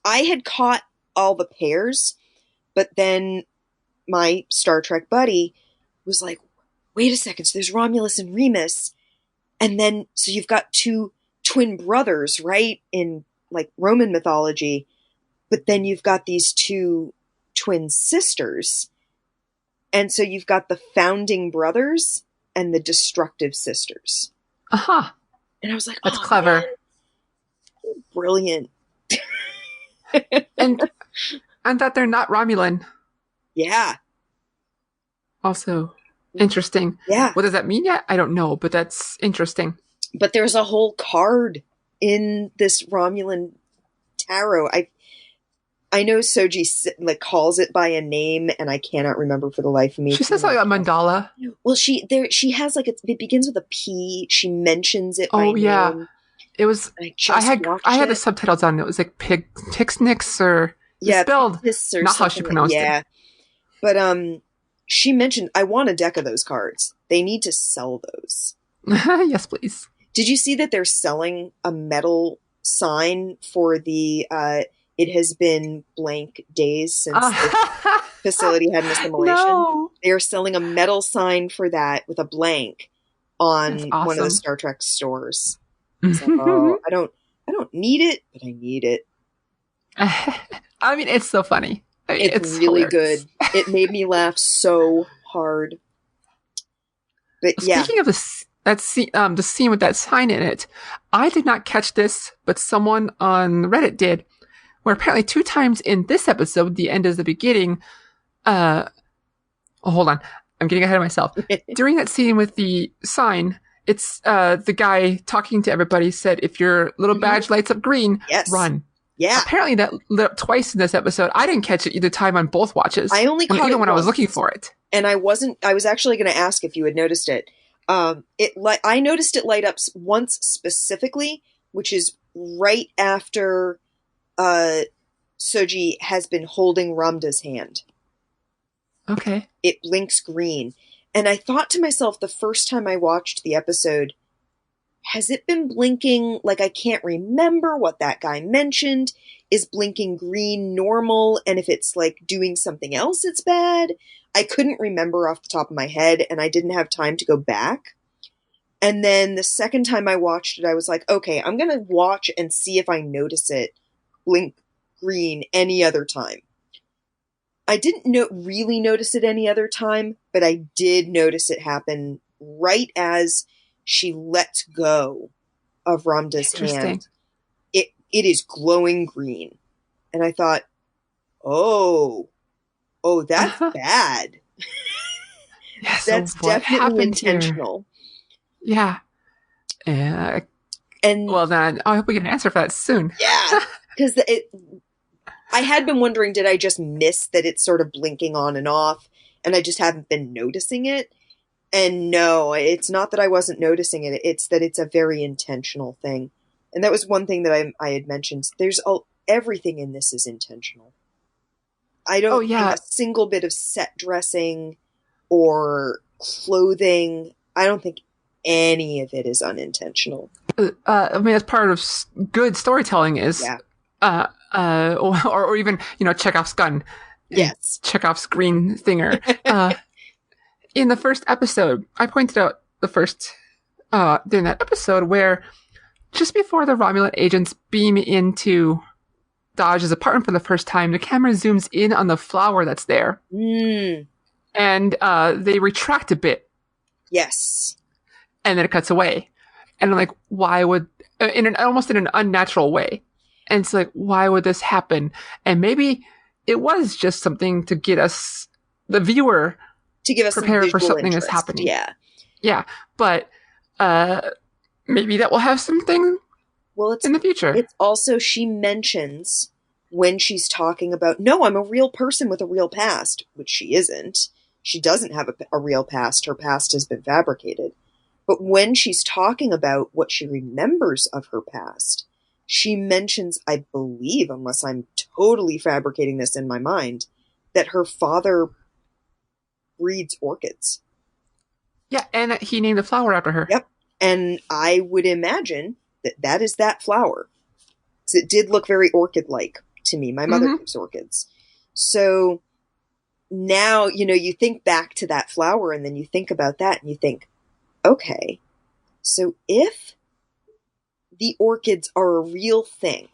Speaker 3: I had caught all the pairs, but then my Star Trek buddy was like, wait a second, so there's Romulus and Remus. And then, so you've got two twin brothers, right? In like Roman mythology. But then you've got these two twin sisters. And so you've got the founding brothers and the destructive sisters.
Speaker 2: And
Speaker 3: I was like,
Speaker 2: that's clever.
Speaker 3: Man, brilliant.
Speaker 2: and that they're not Romulan.
Speaker 3: Yeah.
Speaker 2: Also interesting.
Speaker 3: Yeah.
Speaker 2: What does that mean yet? I don't know, but that's interesting.
Speaker 3: But there's a whole card in this Romulan tarot. I know Soji like calls it by a name, and I cannot remember for the life of me.
Speaker 2: She says like a mandala.
Speaker 3: Well, she has like it begins with a P. She mentions it.
Speaker 2: Oh
Speaker 3: by
Speaker 2: yeah,
Speaker 3: name.
Speaker 2: It was. I had the subtitles on. It was like Pixnix or spelled
Speaker 3: or
Speaker 2: not how she pronounced it.
Speaker 3: Yeah, but she mentioned I want a deck of those cards. They need to sell those.
Speaker 2: Yes, please.
Speaker 3: Did you see that they're selling a metal sign for the it has been blank days since the facility had an assimilation?
Speaker 2: No.
Speaker 3: They're selling a metal sign for that with a blank on
Speaker 2: awesome.
Speaker 3: one of the Star Trek stores. So, I don't need it, but I need it.
Speaker 2: I mean, it's so funny.
Speaker 3: It's really hilarious. Good. It made me laugh so hard. But yeah.
Speaker 2: Speaking of the scene with that sign in it, I did not catch this, but someone on Reddit did, where apparently 2 times in this episode, the end is the beginning. Hold on. I'm getting ahead of myself. During that scene with the sign, it's the guy talking to everybody said, if your little badge lights up green, run.
Speaker 3: Yeah.
Speaker 2: Apparently that lit up twice in this episode. I didn't catch it either time on both watches.
Speaker 3: I only caught it
Speaker 2: when I was looking for it.
Speaker 3: And I was actually going to ask if you had noticed it. I noticed it light up once specifically, which is right after Soji has been holding Ramda's hand.
Speaker 2: Okay.
Speaker 3: It blinks green. And I thought to myself the first time I watched the episode, has it been blinking? Like, I can't remember what that guy mentioned. Is blinking green normal? And if it's like doing something else, it's bad? I couldn't remember off the top of my head, and I didn't have time to go back. And then the second time I watched it, I was like, okay, I'm going to watch and see if I notice it blink green any other time. I didn't really notice it any other time, but I did notice it happen right as she lets go of Ramda's hand. It is glowing green. And I thought, oh, that's bad.
Speaker 2: Yeah,
Speaker 3: That's
Speaker 2: so what
Speaker 3: definitely
Speaker 2: happened
Speaker 3: intentional.
Speaker 2: Here? Yeah.
Speaker 3: And
Speaker 2: Well, then I hope we get an answer for that soon.
Speaker 3: yeah, because I had been wondering, did I just miss that it's sort of blinking on and off, and I just haven't been noticing it? And no, it's not that I wasn't noticing it. It's that it's a very intentional thing. And that was one thing that I had mentioned. Everything in this is intentional. I don't think a single bit of set dressing or clothing, I don't think any of it is unintentional.
Speaker 2: I mean, that's part of good storytelling is, or even, Chekhov's gun.
Speaker 3: Yes.
Speaker 2: Chekhov's green thinger. In the first episode, I pointed out during that episode where just before the Romulan agents beam into Daj's apartment for the first time, the camera zooms in on the flower that's there. And they retract a bit.
Speaker 3: Yes.
Speaker 2: And then it cuts away. And I'm like, why would, almost in an unnatural way. And it's like, why would this happen? And maybe it was just something to get us, the viewer,
Speaker 3: to give us
Speaker 2: prepared for something that's happening.
Speaker 3: Yeah.
Speaker 2: Yeah. But maybe that will have something in the future.
Speaker 3: It's also, she mentions when she's talking about, no, I'm a real person with a real past, which she isn't. She doesn't have a real past. Her past has been fabricated. But when she's talking about what she remembers of her past, she mentions, I believe, unless I'm totally fabricating this in my mind, that her father breeds orchids.
Speaker 2: Yeah, and that he named the flower after her.
Speaker 3: Yep. And I would imagine that is that flower. So it did look very orchid-like to me. My mother keeps orchids. So now, you think back to that flower and then you think about that and you think, okay, so if the orchids are a real thing,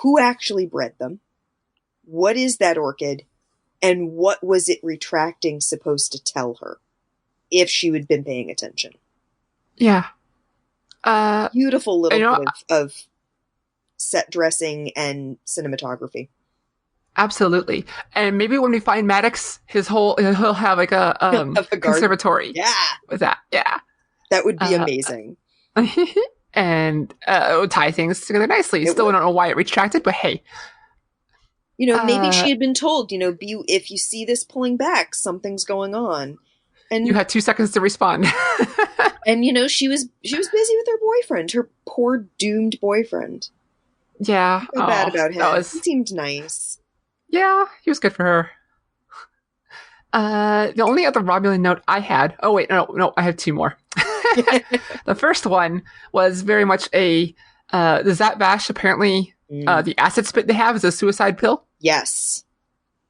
Speaker 3: who actually bred them? What is that orchid? And what was it retracting supposed to tell her if she had been paying attention?
Speaker 2: Yeah.
Speaker 3: Beautiful little bit of set dressing and cinematography.
Speaker 2: Absolutely. And maybe when we find Maddox, he'll have like a conservatory.
Speaker 3: Yeah.
Speaker 2: With that. Yeah.
Speaker 3: That would be amazing.
Speaker 2: And it would tie things together nicely. Still don't know why it retracted, but hey.
Speaker 3: Maybe she had been told, if you see this pulling back, something's going on. And
Speaker 2: you had 2 seconds to respond.
Speaker 3: And she was busy with her boyfriend, her poor doomed boyfriend.
Speaker 2: Yeah.
Speaker 3: I feel bad about him. He seemed nice.
Speaker 2: Yeah, he was good for her. The only other Romulan note I had. Oh wait, no, I have 2 more. The first one was very much the Zat Vash apparently the acid spit they have is a suicide pill.
Speaker 3: Yes.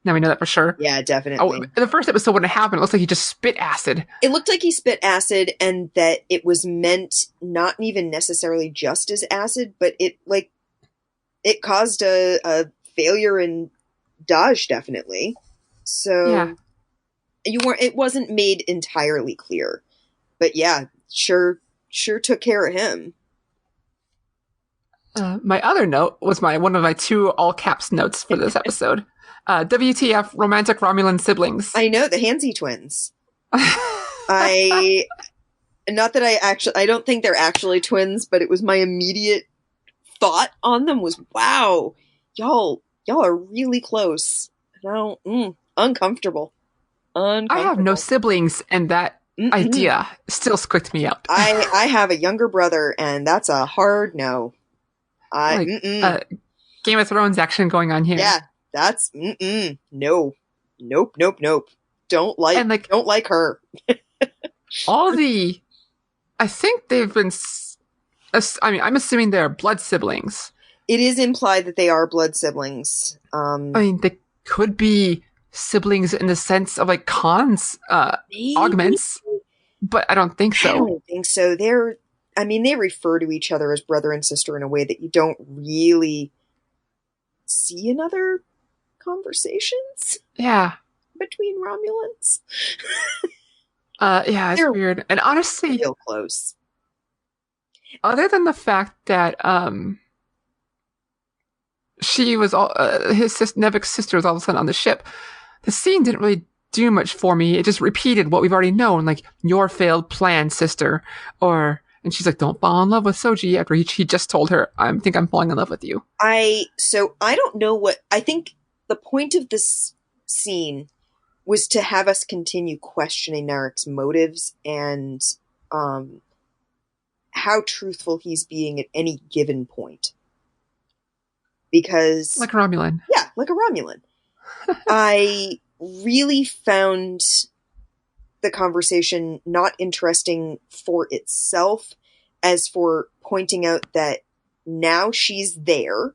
Speaker 2: Now we know that for sure.
Speaker 3: Yeah, definitely.
Speaker 2: Oh, the first episode when it happened, it looks like he just spit acid.
Speaker 3: It looked like he spit acid, and that it was meant not even necessarily just as acid, but it caused a failure in Daj, definitely. So it wasn't made entirely clear, but yeah, sure took care of him.
Speaker 2: My other note was one of my 2 all caps notes for this episode. WTF romantic Romulan siblings.
Speaker 3: I know, the Hansi twins. I don't think they're actually twins, but it was my immediate thought on them was, wow, y'all are really close. And uncomfortable. I
Speaker 2: have no siblings, and that idea still squicked me out.
Speaker 3: I have a younger brother, and that's a hard no.
Speaker 2: Game of Thrones action going on here.
Speaker 3: Yeah, that's no, nope. Don't like her.
Speaker 2: I think they've been. I'm assuming they're blood siblings.
Speaker 3: It is implied that they are blood siblings.
Speaker 2: They could be siblings in the sense of like Khan's augments, but I don't think so.
Speaker 3: I don't think so. They refer to each other as brother and sister in a way that you don't really see in other conversations.
Speaker 2: Yeah.
Speaker 3: Between Romulans.
Speaker 2: Yeah, it's weird. And honestly,
Speaker 3: real close.
Speaker 2: Other than the fact that she was all Nevik's sister was all of a sudden on the ship. The scene didn't really do much for me. It just repeated what we've already known, like your failed plan, sister. And she's like, don't fall in love with Soji after he just told her, I think I'm falling in love with you.
Speaker 3: So I don't know I think the point of this scene was to have us continue questioning Narek's motives and how truthful he's being at any given point. Because...
Speaker 2: like a Romulan.
Speaker 3: Yeah, like a Romulan. I really found the conversation not interesting for itself as for pointing out that now she's there,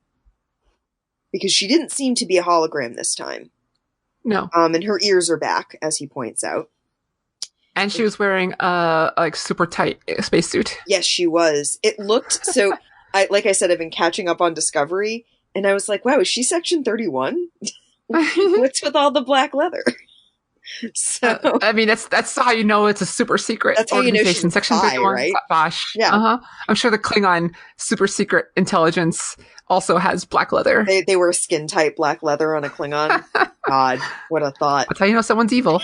Speaker 3: because she didn't seem to be a hologram this time.
Speaker 2: No.
Speaker 3: And her ears are back, as he points out.
Speaker 2: And she was wearing a like super tight spacesuit.
Speaker 3: Yes, she was. It looked so. Like I said, I've been catching up on Discovery, and I was like, "Wow, is she Section 31? What's with all the black leather?" So
Speaker 2: I mean, that's how you know it's a super secret
Speaker 3: that's how
Speaker 2: organization.
Speaker 3: You know she's
Speaker 2: Section 31,
Speaker 3: right?
Speaker 2: Bosh.
Speaker 3: Yeah.
Speaker 2: I'm sure the Klingon super secret intelligence also has black leather.
Speaker 3: They wear skin tight black leather on a Klingon. God, what a thought!
Speaker 2: That's how you know someone's evil.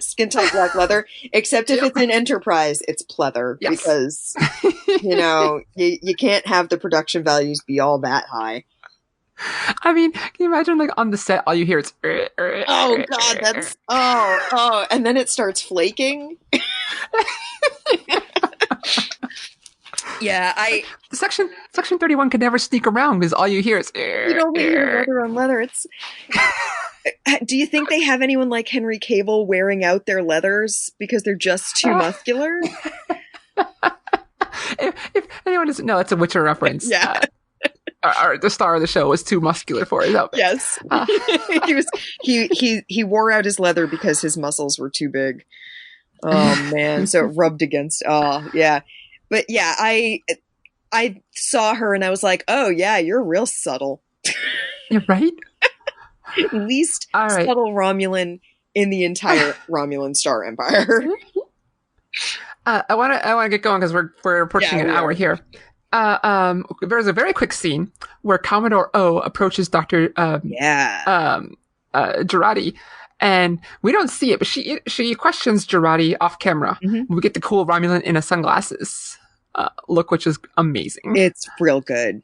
Speaker 3: Skin tight black leather, except if it's an Enterprise, it's pleather, yes. Because you can't have the production values be all that high.
Speaker 2: I mean, can you imagine, like, on the set, all you hear is...
Speaker 3: oh, God, that's... Oh, and then it starts flaking. Yeah,
Speaker 2: Section 31 could never sneak around, because all you hear is...
Speaker 3: You don't hear leather on leather, it's... Do you think they have anyone like Henry Cable wearing out their leathers because they're just too muscular?
Speaker 2: If anyone doesn't know, it's a Witcher reference.
Speaker 3: Yeah.
Speaker 2: The star of the show was too muscular for his outfit.
Speaker 3: Yes. He wore out his leather because his muscles were too big. Oh man. So it rubbed against yeah. But yeah, I saw her and I was like, oh yeah, you're real subtle.
Speaker 2: You're right.
Speaker 3: Least subtle Romulan in the entire Romulan Star Empire.
Speaker 2: I want to get going because we're approaching an hour here. There's a very quick scene where Commodore O approaches Dr. Jurati, and we don't see it, but she questions Jurati off camera. Mm-hmm. We get the cool Romulan in a sunglasses look, which is amazing.
Speaker 3: It's real good.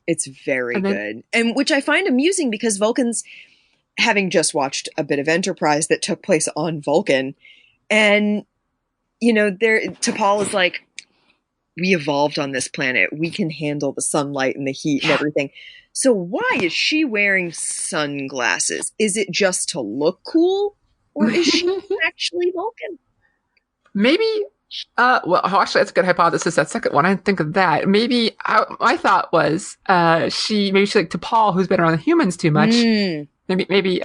Speaker 3: It's very good. And which I find amusing because Vulcans, having just watched a bit of Enterprise that took place on Vulcan, and T'Pol is like, we evolved on this planet. We can handle the sunlight and the heat and everything. So why is she wearing sunglasses? Is it just to look cool? Or is she actually Vulcan?
Speaker 2: Maybe, well, actually, that's a good hypothesis. That second one, I didn't think of that. Maybe, my thought was, she like T'Pol, who's been around humans too much. Maybe,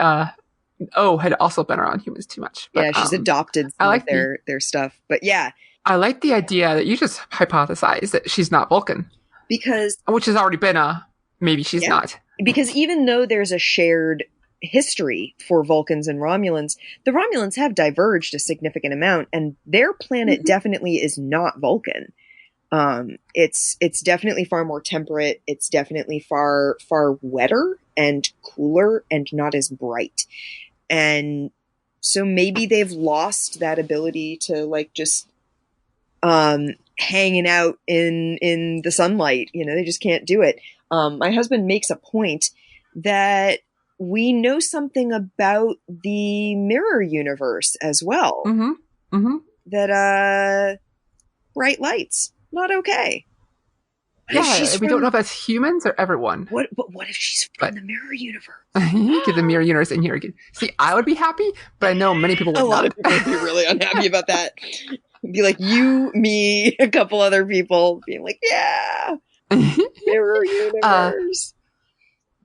Speaker 2: O had also been around humans too much. But,
Speaker 3: yeah, she's adopted some of their stuff. But yeah.
Speaker 2: I like the idea that you just hypothesized that she's not Vulcan. Which has already been maybe she's not.
Speaker 3: Because even though there's a shared history for Vulcans and Romulans, the Romulans have diverged a significant amount, and their planet definitely is not Vulcan. It's definitely far more temperate. It's definitely far wetter and cooler and not as bright. And so maybe they've lost that ability to like just hanging out in the sunlight. They just can't do it. My husband makes a point that we know something about the mirror universe as well. Mm-hmm. Mm-hmm. That bright lights, not okay.
Speaker 2: Yeah, we don't know if that's humans or everyone.
Speaker 3: What if she's from the mirror universe?
Speaker 2: Get the mirror universe in here again. See, I would be happy, but I know many people would not.
Speaker 3: A lot of people would be really unhappy about that. Be like you, me, a couple other people being like, yeah, mirror universe.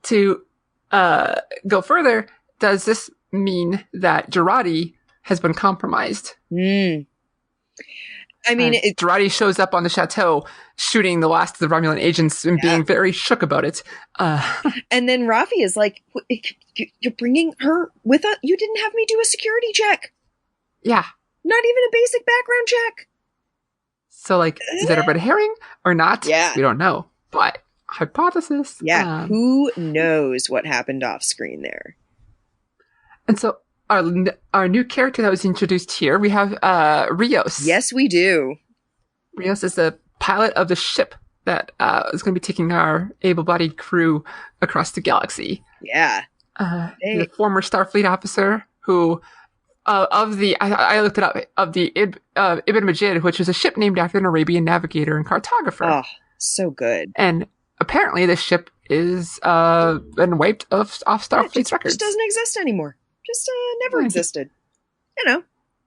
Speaker 2: To go further, does this mean that Jurati has been compromised?
Speaker 3: I mean,
Speaker 2: Jurati shows up on the chateau shooting the last of the Romulan agents and being very shook about it.
Speaker 3: And then Raffi is like, you're bringing her with us? You didn't have me do a security check.
Speaker 2: Yeah.
Speaker 3: Not even a basic background check.
Speaker 2: So, like, is that a red herring or not?
Speaker 3: Yeah.
Speaker 2: We don't know. But hypothesis.
Speaker 3: Yeah, who knows what happened off screen there?
Speaker 2: And so our new character that was introduced here, we have Rios.
Speaker 3: Yes, we do.
Speaker 2: Rios is the pilot of the ship that is going to be taking our able-bodied crew across the galaxy.
Speaker 3: Yeah.
Speaker 2: He's a former Starfleet officer who, I looked it up, of the Ibn Majid, which is a ship named after an Arabian navigator and cartographer.
Speaker 3: Oh, so good.
Speaker 2: And apparently this ship is been wiped off Starfleet's records.
Speaker 3: Just doesn't exist anymore. Just never existed. You know,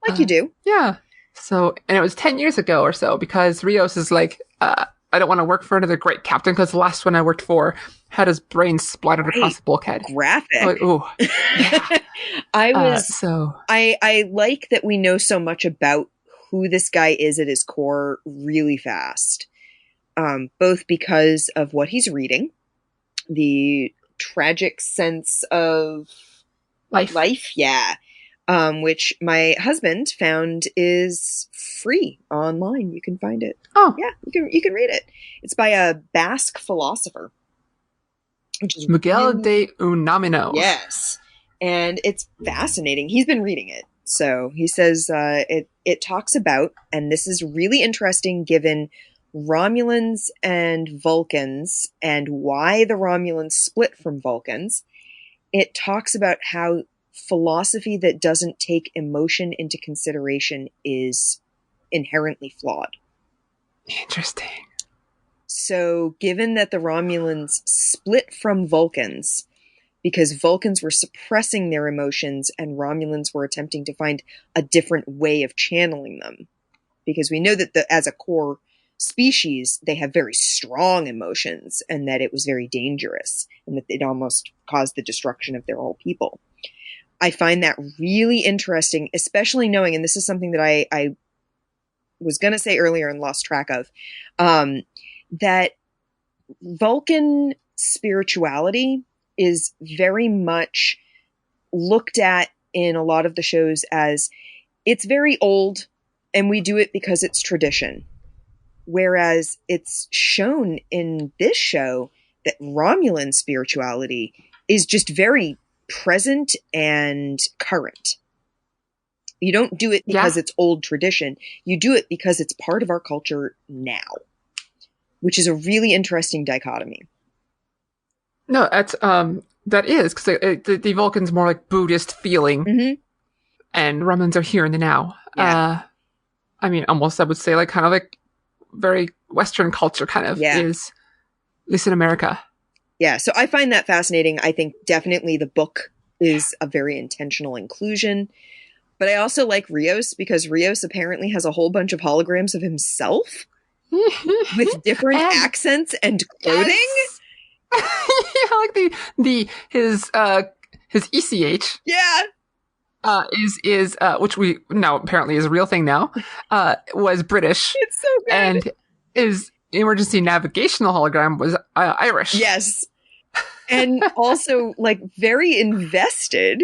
Speaker 3: like you do.
Speaker 2: Yeah. So, and it was 10 years ago or so, because Rios is like, I don't want to work for another great captain, because the last one I worked for had his brain splattered across the bulkhead.
Speaker 3: Graphic.
Speaker 2: Like, ooh. Yeah.
Speaker 3: I like that we know so much about who this guy is at his core really fast. Both because of what he's reading, the tragic sense of life, yeah. Which my husband found is free online. You can find it.
Speaker 2: Oh,
Speaker 3: yeah, you can read it. It's by a Basque philosopher, which is
Speaker 2: Miguel de Unamuno.
Speaker 3: Yes, and it's fascinating. He's been reading it, so he says it talks about, and this is really interesting given Romulans and Vulcans and why the Romulans split from Vulcans. It talks about how philosophy that doesn't take emotion into consideration is inherently flawed.
Speaker 2: Interesting.
Speaker 3: So, given that the Romulans split from Vulcans because Vulcans were suppressing their emotions and Romulans were attempting to find a different way of channeling them, because we know that as a core species, they have very strong emotions and that it was very dangerous and that it almost caused the destruction of their whole people. I find that really interesting, especially knowing, and this is something that I was going to say earlier and lost track of, that Vulcan spirituality is very much looked at in a lot of the shows as it's very old and we do it because it's tradition. Whereas it's shown in this show that Romulan spirituality is just very present and current. You don't do it because it's old tradition. You do it because it's part of our culture now, which is a really interesting dichotomy.
Speaker 2: No, that is, because the Vulcan's more like Buddhist feeling, and Romulans are here in the now.
Speaker 3: Yeah.
Speaker 2: I mean, almost I would say like kind of like very Western culture kind of is, at least in America.
Speaker 3: Yeah, so I find that fascinating. I think definitely the book is a very intentional inclusion. But I also like Rios because Rios apparently has a whole bunch of holograms of himself with different accents and clothing.
Speaker 2: Yes. Yeah, like his ECH.
Speaker 3: Yeah.
Speaker 2: Is which we now apparently is a real thing now, was British.
Speaker 3: It's so good.
Speaker 2: And his emergency navigational hologram was Irish.
Speaker 3: Yes. And also like very invested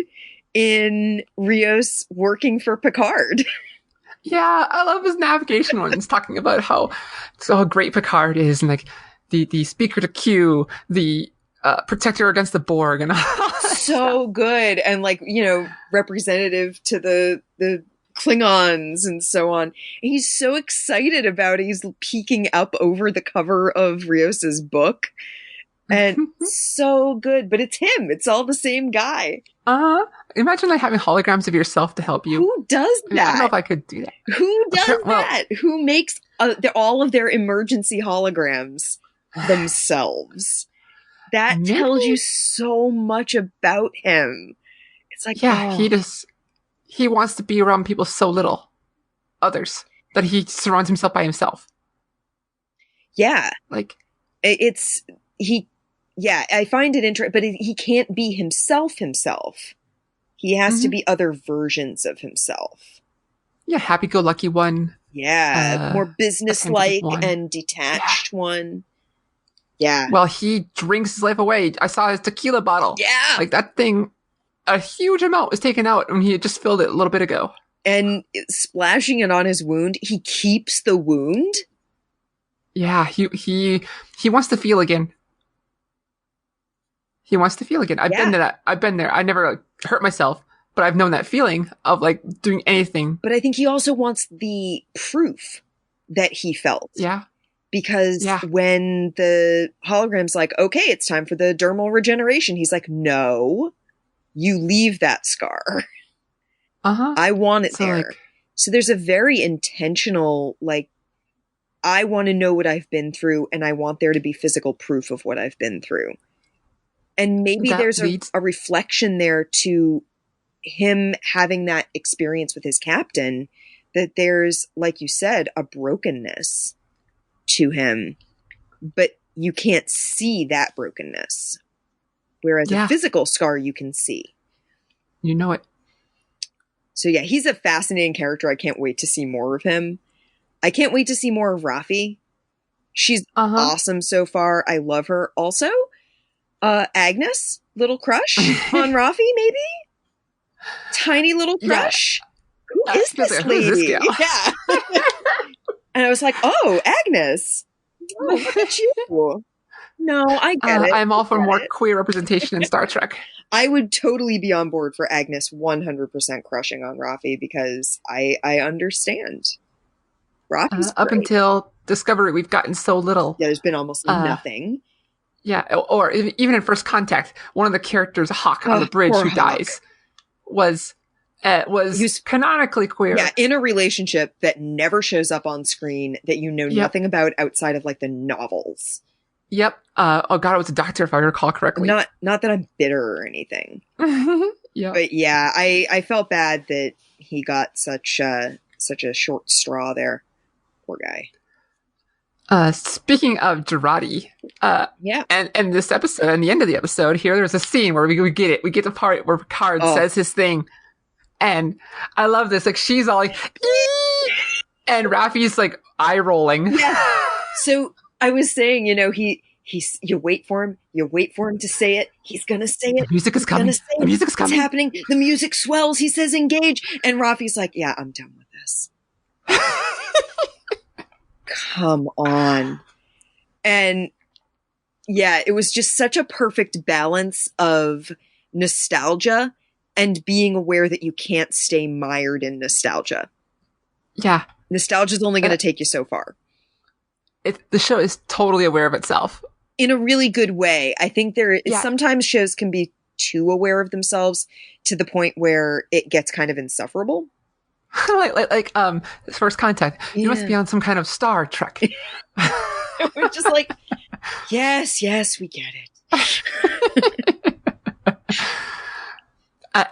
Speaker 3: in Rios working for Picard.
Speaker 2: Yeah, I love his navigation ones, talking about how great Picard is, and like the speaker to Q, the protector against the Borg, and all
Speaker 3: so good, and like, you know, representative to the Klingons and so on. And he's so excited about it. He's peeking up over the cover of Rios's book. And so good, but it's him. It's all the same guy.
Speaker 2: Imagine like having holograms of yourself to help you.
Speaker 3: Who does that?
Speaker 2: I don't know if I could do that.
Speaker 3: Who does that? Who makes all of their emergency holograms themselves? That tells you so much about him. It's like,
Speaker 2: he wants to be around people so little, others, that he surrounds himself by himself.
Speaker 3: Yeah.
Speaker 2: Like,
Speaker 3: I find it interesting, but he can't be himself. He has to be other versions of himself.
Speaker 2: Yeah, happy-go-lucky one.
Speaker 3: Yeah, more business-like and detached one. Yeah.
Speaker 2: Well, he drinks his life away. I saw his tequila bottle.
Speaker 3: Yeah.
Speaker 2: Like that thing, a huge amount was taken out and he had just filled it a little bit ago.
Speaker 3: And splashing it on his wound, he keeps the wound.
Speaker 2: Yeah, he wants to feel again. He wants to feel again. I've been to that. I've been there. I never hurt myself, but I've known that feeling of like doing anything.
Speaker 3: But I think he also wants the proof that he felt.
Speaker 2: Yeah.
Speaker 3: Because when the hologram's like, okay, it's time for the dermal regeneration, he's like, no, you leave that scar. I want it there. Like, so there's a very intentional, like, I want to know what I've been through, and I want there to be physical proof of what I've been through. And maybe there's a reflection there to him having that experience with his captain, that there's, like you said, a brokenness to him, but you can't see that brokenness. Whereas a physical scar you can see.
Speaker 2: You know it.
Speaker 3: So yeah, he's a fascinating character. I can't wait to see more of him. I can't wait to see more of Raffi. She's awesome so far. I love her. Also, Agnes, little crush on Raffi, maybe? Tiny little crush. Who is this lady?
Speaker 2: Who's this gal?
Speaker 3: Yeah. And I was like, oh, Agnes. Oh, look at you. No, I get it.
Speaker 2: I'm all for more queer representation in Star Trek.
Speaker 3: I would totally be on board for Agnes 100% crushing on Raffi because I understand. Raffi's
Speaker 2: up until Discovery, we've gotten so little.
Speaker 3: Yeah, there's been almost nothing.
Speaker 2: Yeah, or even in First Contact, one of the characters, Hawk on the bridge, who dies, was canonically queer.
Speaker 3: Yeah, in a relationship that never shows up on screen, that you know nothing about outside of like the novels.
Speaker 2: Yep. Oh god, it was a doctor, if I recall correctly.
Speaker 3: Not that I'm bitter or anything.
Speaker 2: Yeah.
Speaker 3: But yeah, I felt bad that he got such a short straw there. Poor guy.
Speaker 2: Speaking of Girardi, and this episode, and the end of the episode here, there's a scene where we get it. We get the part where Picard says his thing. And I love this. Like, she's all like, ee! And Raffi's like eye rolling.
Speaker 3: Yeah. So I was saying, you know, you wait for him to say it. He's going to say it.
Speaker 2: The music is coming. The music's coming.
Speaker 3: It's happening. The music swells. He says engage. And Raffi's like, yeah, I'm done with this. Come on. And yeah, it was just such a perfect balance of nostalgia and being aware that you can't stay mired in nostalgia.
Speaker 2: Yeah.
Speaker 3: Nostalgia is only going to take you so far.
Speaker 2: The show is totally aware of itself.
Speaker 3: In a really good way. I think sometimes shows can be too aware of themselves to the point where it gets kind of insufferable.
Speaker 2: like First Contact. You must be on some kind of Star Trek.
Speaker 3: We're just like, yes, we get it.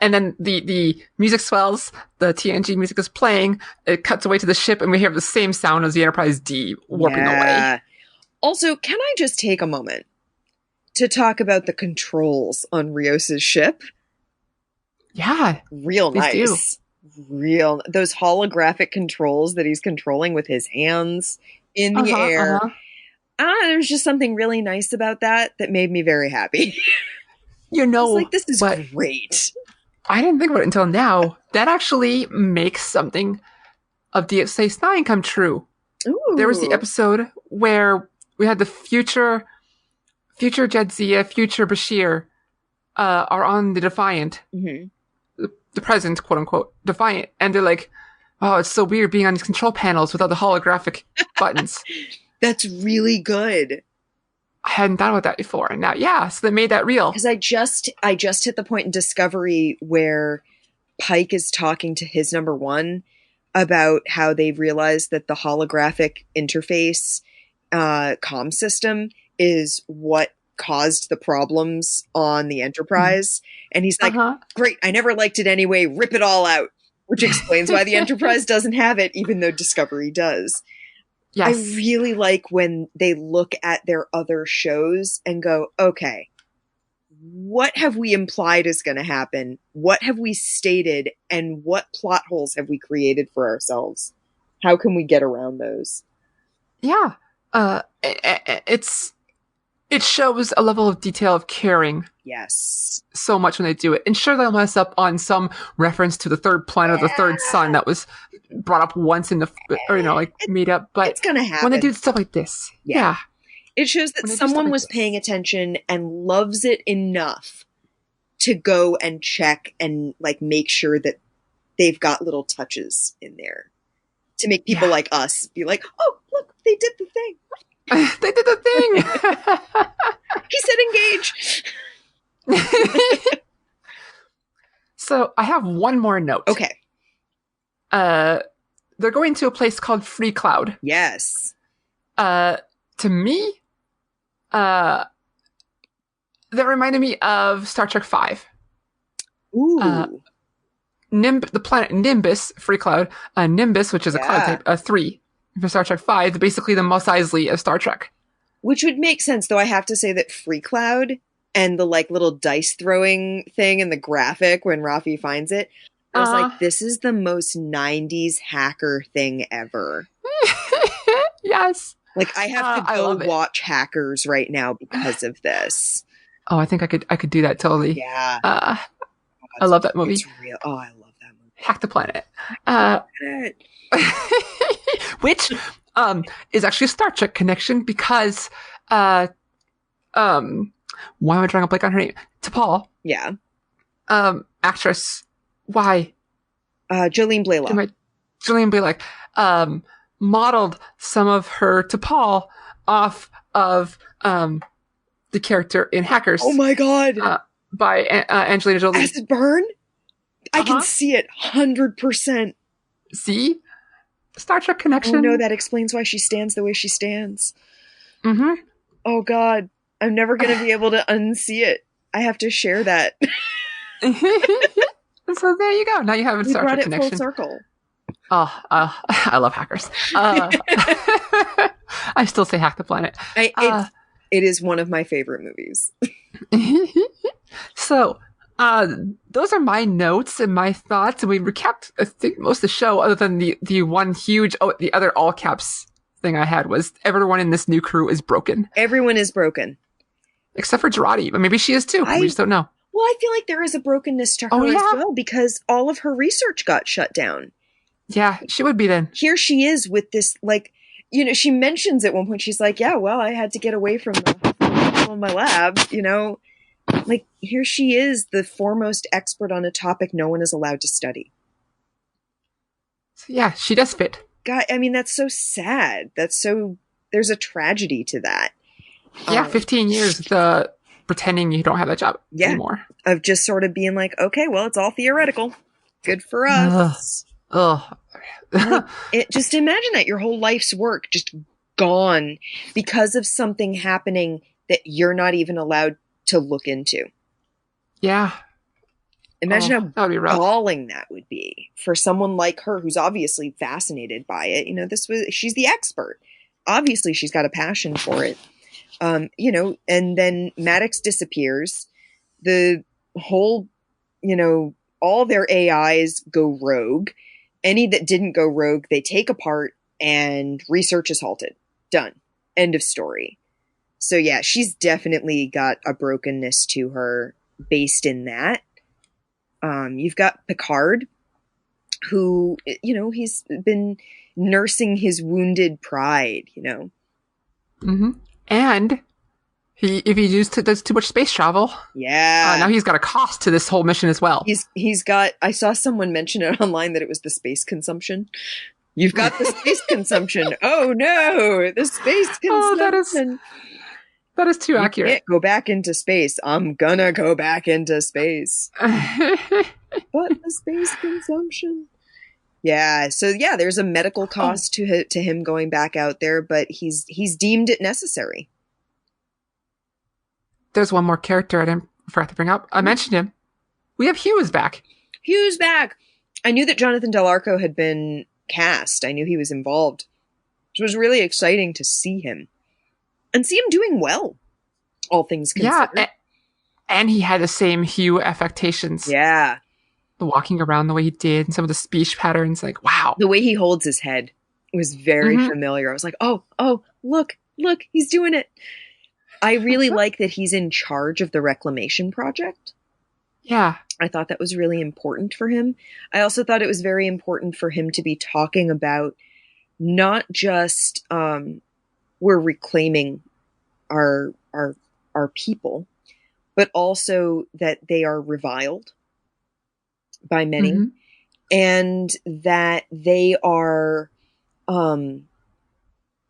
Speaker 2: And then the music swells, the TNG music is playing, it cuts away to the ship, and we hear the same sound as the Enterprise D warping away.
Speaker 3: Also, can I just take a moment to talk about the controls on Rios's ship?
Speaker 2: Yeah.
Speaker 3: Real nice. Those holographic controls that he's controlling with his hands in the air. There's just something really nice about that made me very happy.
Speaker 2: You know,
Speaker 3: like, this is great.
Speaker 2: I didn't think about it until now. That actually makes something of Deep Space Nine come true.
Speaker 3: Ooh.
Speaker 2: There was the episode where we had the future Jadzia, future Bashir, are on the Defiant, the present, quote unquote, Defiant, and they're like, "Oh, it's so weird being on these control panels without the holographic buttons."
Speaker 3: That's really good.
Speaker 2: I hadn't thought about that before, and now, so they made that real.
Speaker 3: Because I just hit the point in Discovery where Pike is talking to his number one about how they've realized that the holographic interface comm system is what caused the problems on the Enterprise. And he's like, great, I never liked it anyway, rip it all out. Which explains why the Enterprise doesn't have it, even though Discovery does. Yes. I really like when they look at their other shows and go, okay, what have we implied is going to happen? What have we stated? And what plot holes have we created for ourselves? How can we get around those?
Speaker 2: Yeah. It shows a level of detail of caring.
Speaker 3: Yes.
Speaker 2: So much when they do it. And sure, they'll mess up on some reference to the third planet or the third sun that was brought up once in the, or, made up. But
Speaker 3: it's going to happen.
Speaker 2: When they do stuff like this. Yeah.
Speaker 3: It shows that
Speaker 2: When they do
Speaker 3: someone
Speaker 2: stuff like
Speaker 3: was
Speaker 2: this.
Speaker 3: paying attention and loves it enough to go and check and like make sure that they've got little touches in there to make people like us be like, oh, look, they did the thing.
Speaker 2: They did the thing.
Speaker 3: He said engage.
Speaker 2: So I have one more note.
Speaker 3: Okay.
Speaker 2: They're going to a place called Free Cloud.
Speaker 3: Yes.
Speaker 2: To me, that reminded me of Star Trek V.
Speaker 3: Ooh.
Speaker 2: The planet Nimbus, Free Cloud, Nimbus, which is a cloud type, 3 for Star Trek V, basically the Mos Eisley of Star Trek.
Speaker 3: Which would make sense, though I have to say that Free Cloud and the like little dice throwing thing in the graphic when Rafi finds it, I was like, this is the most 90s hacker thing ever.
Speaker 2: Yes.
Speaker 3: Like, I have to go watch Hackers right now because of this.
Speaker 2: Oh, I think I could do that totally.
Speaker 3: Yeah.
Speaker 2: I love that movie.
Speaker 3: It's real. Oh, I love that movie.
Speaker 2: Hack the Planet. Which is actually a Star Trek connection because why am I drawing a blank on her name? T'Pol.
Speaker 3: Yeah.
Speaker 2: Actress. Why?
Speaker 3: Jolene Blalock.
Speaker 2: Jolene Blalock modeled some of her T'Pol off of the character in Hackers.
Speaker 3: Oh my god.
Speaker 2: By Angelina Jolie.
Speaker 3: Acid burn? I can see it 100%.
Speaker 2: See? Star Trek connection.
Speaker 3: Oh no, that explains why she stands the way she stands.
Speaker 2: Mm-hmm.
Speaker 3: Oh god. I'm never going to be able to unsee it. I have to share that.
Speaker 2: So there you go. Now you have a Star Trek connection.
Speaker 3: Full circle.
Speaker 2: Oh, I love Hackers. I still say Hack the Planet.
Speaker 3: It is one of my favorite movies.
Speaker 2: So, those are my notes and my thoughts, and we recapped, I think, most of the show, other than the one huge, the other all caps thing I had was everyone in this new crew is broken.
Speaker 3: Everyone is broken.
Speaker 2: Except for Girardi, but maybe she is too. We just don't know.
Speaker 3: Well, I feel like there is a brokenness to her as well, because all of her research got shut down.
Speaker 2: Yeah, she would be then.
Speaker 3: Here she is with this, like, you know, she mentions at one point, she's like, yeah, well, I had to get away from my lab, you know. Like, here she is, the foremost expert on a topic no one is allowed to study.
Speaker 2: So, yeah, she does fit.
Speaker 3: God, I mean, that's so sad. There's a tragedy to that.
Speaker 2: Yeah, 15 years pretending you don't have that job anymore.
Speaker 3: Of just sort of being like, okay, well, it's all theoretical. Good for us.
Speaker 2: Ugh.
Speaker 3: Just imagine that your whole life's work just gone because of something happening that you're not even allowed to look into.
Speaker 2: Yeah.
Speaker 3: Imagine how
Speaker 2: that'd be rough.
Speaker 3: galling that would be for someone like her who's obviously fascinated by it. You know, she's the expert. Obviously, she's got a passion for it. You know, and then Maddox disappears. The whole, you know, all their AIs go rogue. Any that didn't go rogue, they take apart and research is halted. Done. End of story. So yeah, she's definitely got a brokenness to her based in that. You've got Picard, who, you know, he's been nursing his wounded pride, you know.
Speaker 2: Mm-hmm. And if he does too much space travel, now he's got a cost to this whole mission as well.
Speaker 3: He's got. I saw someone mention it online that it was the space consumption. You've got the space consumption. Oh no, the space consumption.
Speaker 2: That is too accurate.
Speaker 3: You can't go back into space. I'm gonna go back into space. But the space consumption. Yeah, so yeah, there's a medical cost to him going back out there, but he's deemed it necessary.
Speaker 2: There's one more character I forgot to bring up. I mentioned him. We have Hughes back.
Speaker 3: Hughes back. I knew that Jonathan Del Arco had been cast. I knew he was involved. It was really exciting to see him. And see him doing well, all things considered.
Speaker 2: Yeah, and he had the same Hugh affectations.
Speaker 3: Yeah.
Speaker 2: The walking around the way he did, and some of the speech patterns, like, wow.
Speaker 3: The way he holds his head was very familiar. I was like, oh, look, he's doing it. I really like that he's in charge of the reclamation project.
Speaker 2: Yeah.
Speaker 3: I thought that was really important for him. I also thought it was very important for him to be talking about not just we're reclaiming are people, but also that they are reviled by many,
Speaker 2: Mm-hmm.
Speaker 3: and that they are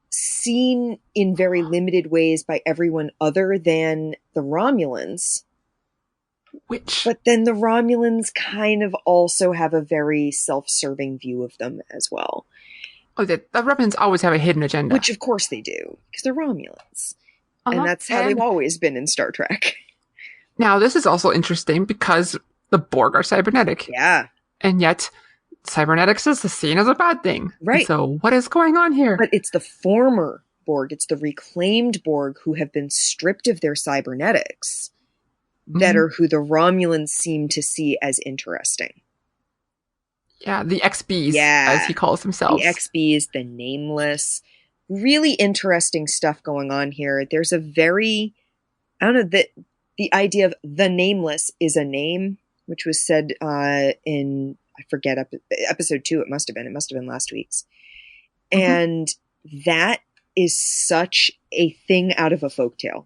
Speaker 3: seen in very limited ways by everyone other than the Romulans. But then the Romulans kind of also have a very self-serving view of them as well.
Speaker 2: Oh, the Romulans always have a hidden agenda.
Speaker 3: Which of course they do, because they're Romulans. And that's how they've always been in Star Trek.
Speaker 2: Now, this is also interesting because the Borg are cybernetic.
Speaker 3: Yeah.
Speaker 2: And yet, cybernetics is seen as a bad thing.
Speaker 3: Right.
Speaker 2: So what is going on here?
Speaker 3: But it's the former Borg, it's the reclaimed Borg who have been stripped of their cybernetics that are who the Romulans seem to see as interesting.
Speaker 2: Yeah, the XBs, as he calls themselves.
Speaker 3: The XBs, the nameless. Really interesting stuff going on here. There's a very, I don't know, the idea of the nameless is a name, which was said in, I forget, episode 2 it must have been last week's. And that is such a thing out of a folktale.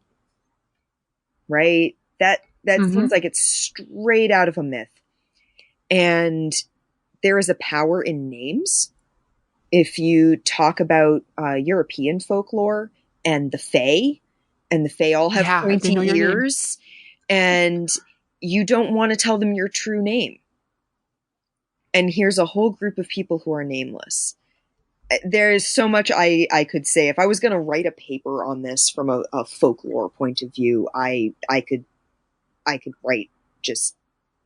Speaker 3: Right? That seems like it's straight out of a myth. And there is a power in names. If you talk about European folklore and the Fae all have pointy ears, and you don't want to tell them your true name. And here's a whole group of people who are nameless. There is so much I could say. If I was going to write a paper on this from a folklore point of view, I could write just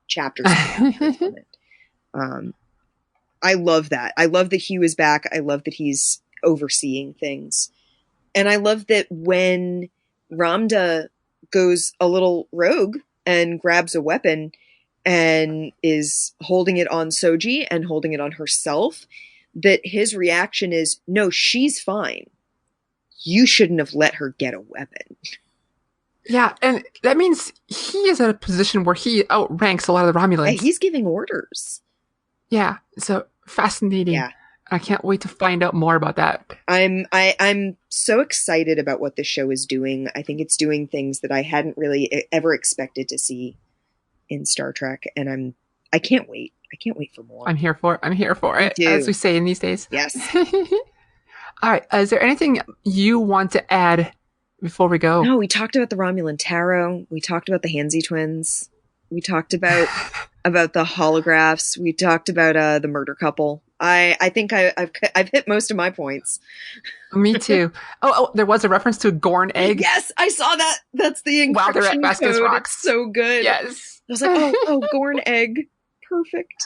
Speaker 3: chapters on it. I love that. I love that Hugh is back. I love that he's overseeing things. And I love that when Ramda goes a little rogue and grabs a weapon and is holding it on Soji and holding it on herself, that his reaction is, no, she's fine. You shouldn't have let her get a weapon.
Speaker 2: Yeah, and that means he is in a position where he outranks a lot of the Romulans.
Speaker 3: Yeah, he's giving orders.
Speaker 2: Yeah, so fascinating. Yeah. I can't wait to find out more about that.
Speaker 3: I'm so excited about what this show is doing. I think it's doing things that I hadn't really ever expected to see in Star Trek, and I can't wait. I can't wait for more.
Speaker 2: I'm here for it, as we say in these days.
Speaker 3: Yes.
Speaker 2: All right, is there anything you want to add before we go?
Speaker 3: No, we talked about the Romulan Tarot. We talked about the Hansey twins. We talked about the holographs. We talked about the murder couple. I think I've hit most of my points.
Speaker 2: Me too. Oh, there was a reference to a Gorn egg.
Speaker 3: Yes, I saw that. That's the encryption
Speaker 2: While they're at Vasquez
Speaker 3: code.
Speaker 2: Rocks.
Speaker 3: It's so good.
Speaker 2: Yes.
Speaker 3: I was like, oh, Gorn egg. Perfect.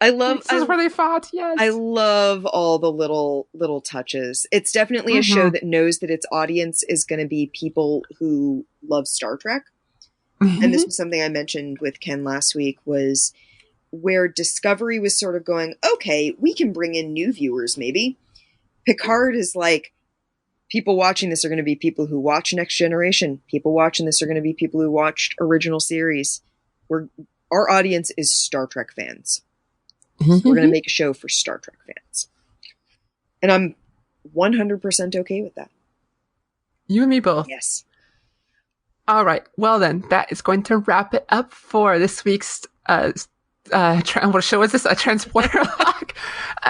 Speaker 2: This is where they fought. Yes.
Speaker 3: I love all the little touches. It's definitely a show that knows that its audience is going to be people who love Star Trek. And this was something I mentioned with Ken last week, was where Discovery was sort of going, okay, we can bring in new viewers maybe. Picard is like, people watching this are going to be people who watch Next Generation. People watching this are going to be people who watched original series. Our audience is Star Trek fans. So we're going to make a show for Star Trek fans. And I'm 100% okay with that.
Speaker 2: You and me both.
Speaker 3: Yes.
Speaker 2: All right. Well, then, that is going to wrap it up for this week's what show is this? A Transporter Lock.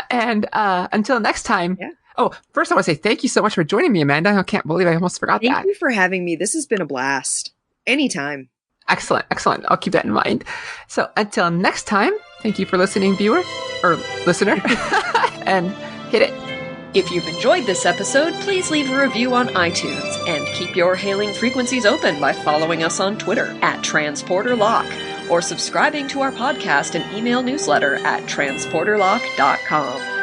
Speaker 2: And until next time.
Speaker 3: Yeah.
Speaker 2: Oh, first I want to say thank you so much for joining me, Amanda. I can't believe I almost forgot that.
Speaker 3: Thank you for having me. This has been a blast. Anytime.
Speaker 2: Excellent. I'll keep that in mind. So until next time, thank you for listening, viewer or listener, and hit it.
Speaker 1: If you've enjoyed this episode, please leave a review on iTunes and keep your hailing frequencies open by following us on Twitter @TransporterLock or subscribing to our podcast and email newsletter at transporterlock.com.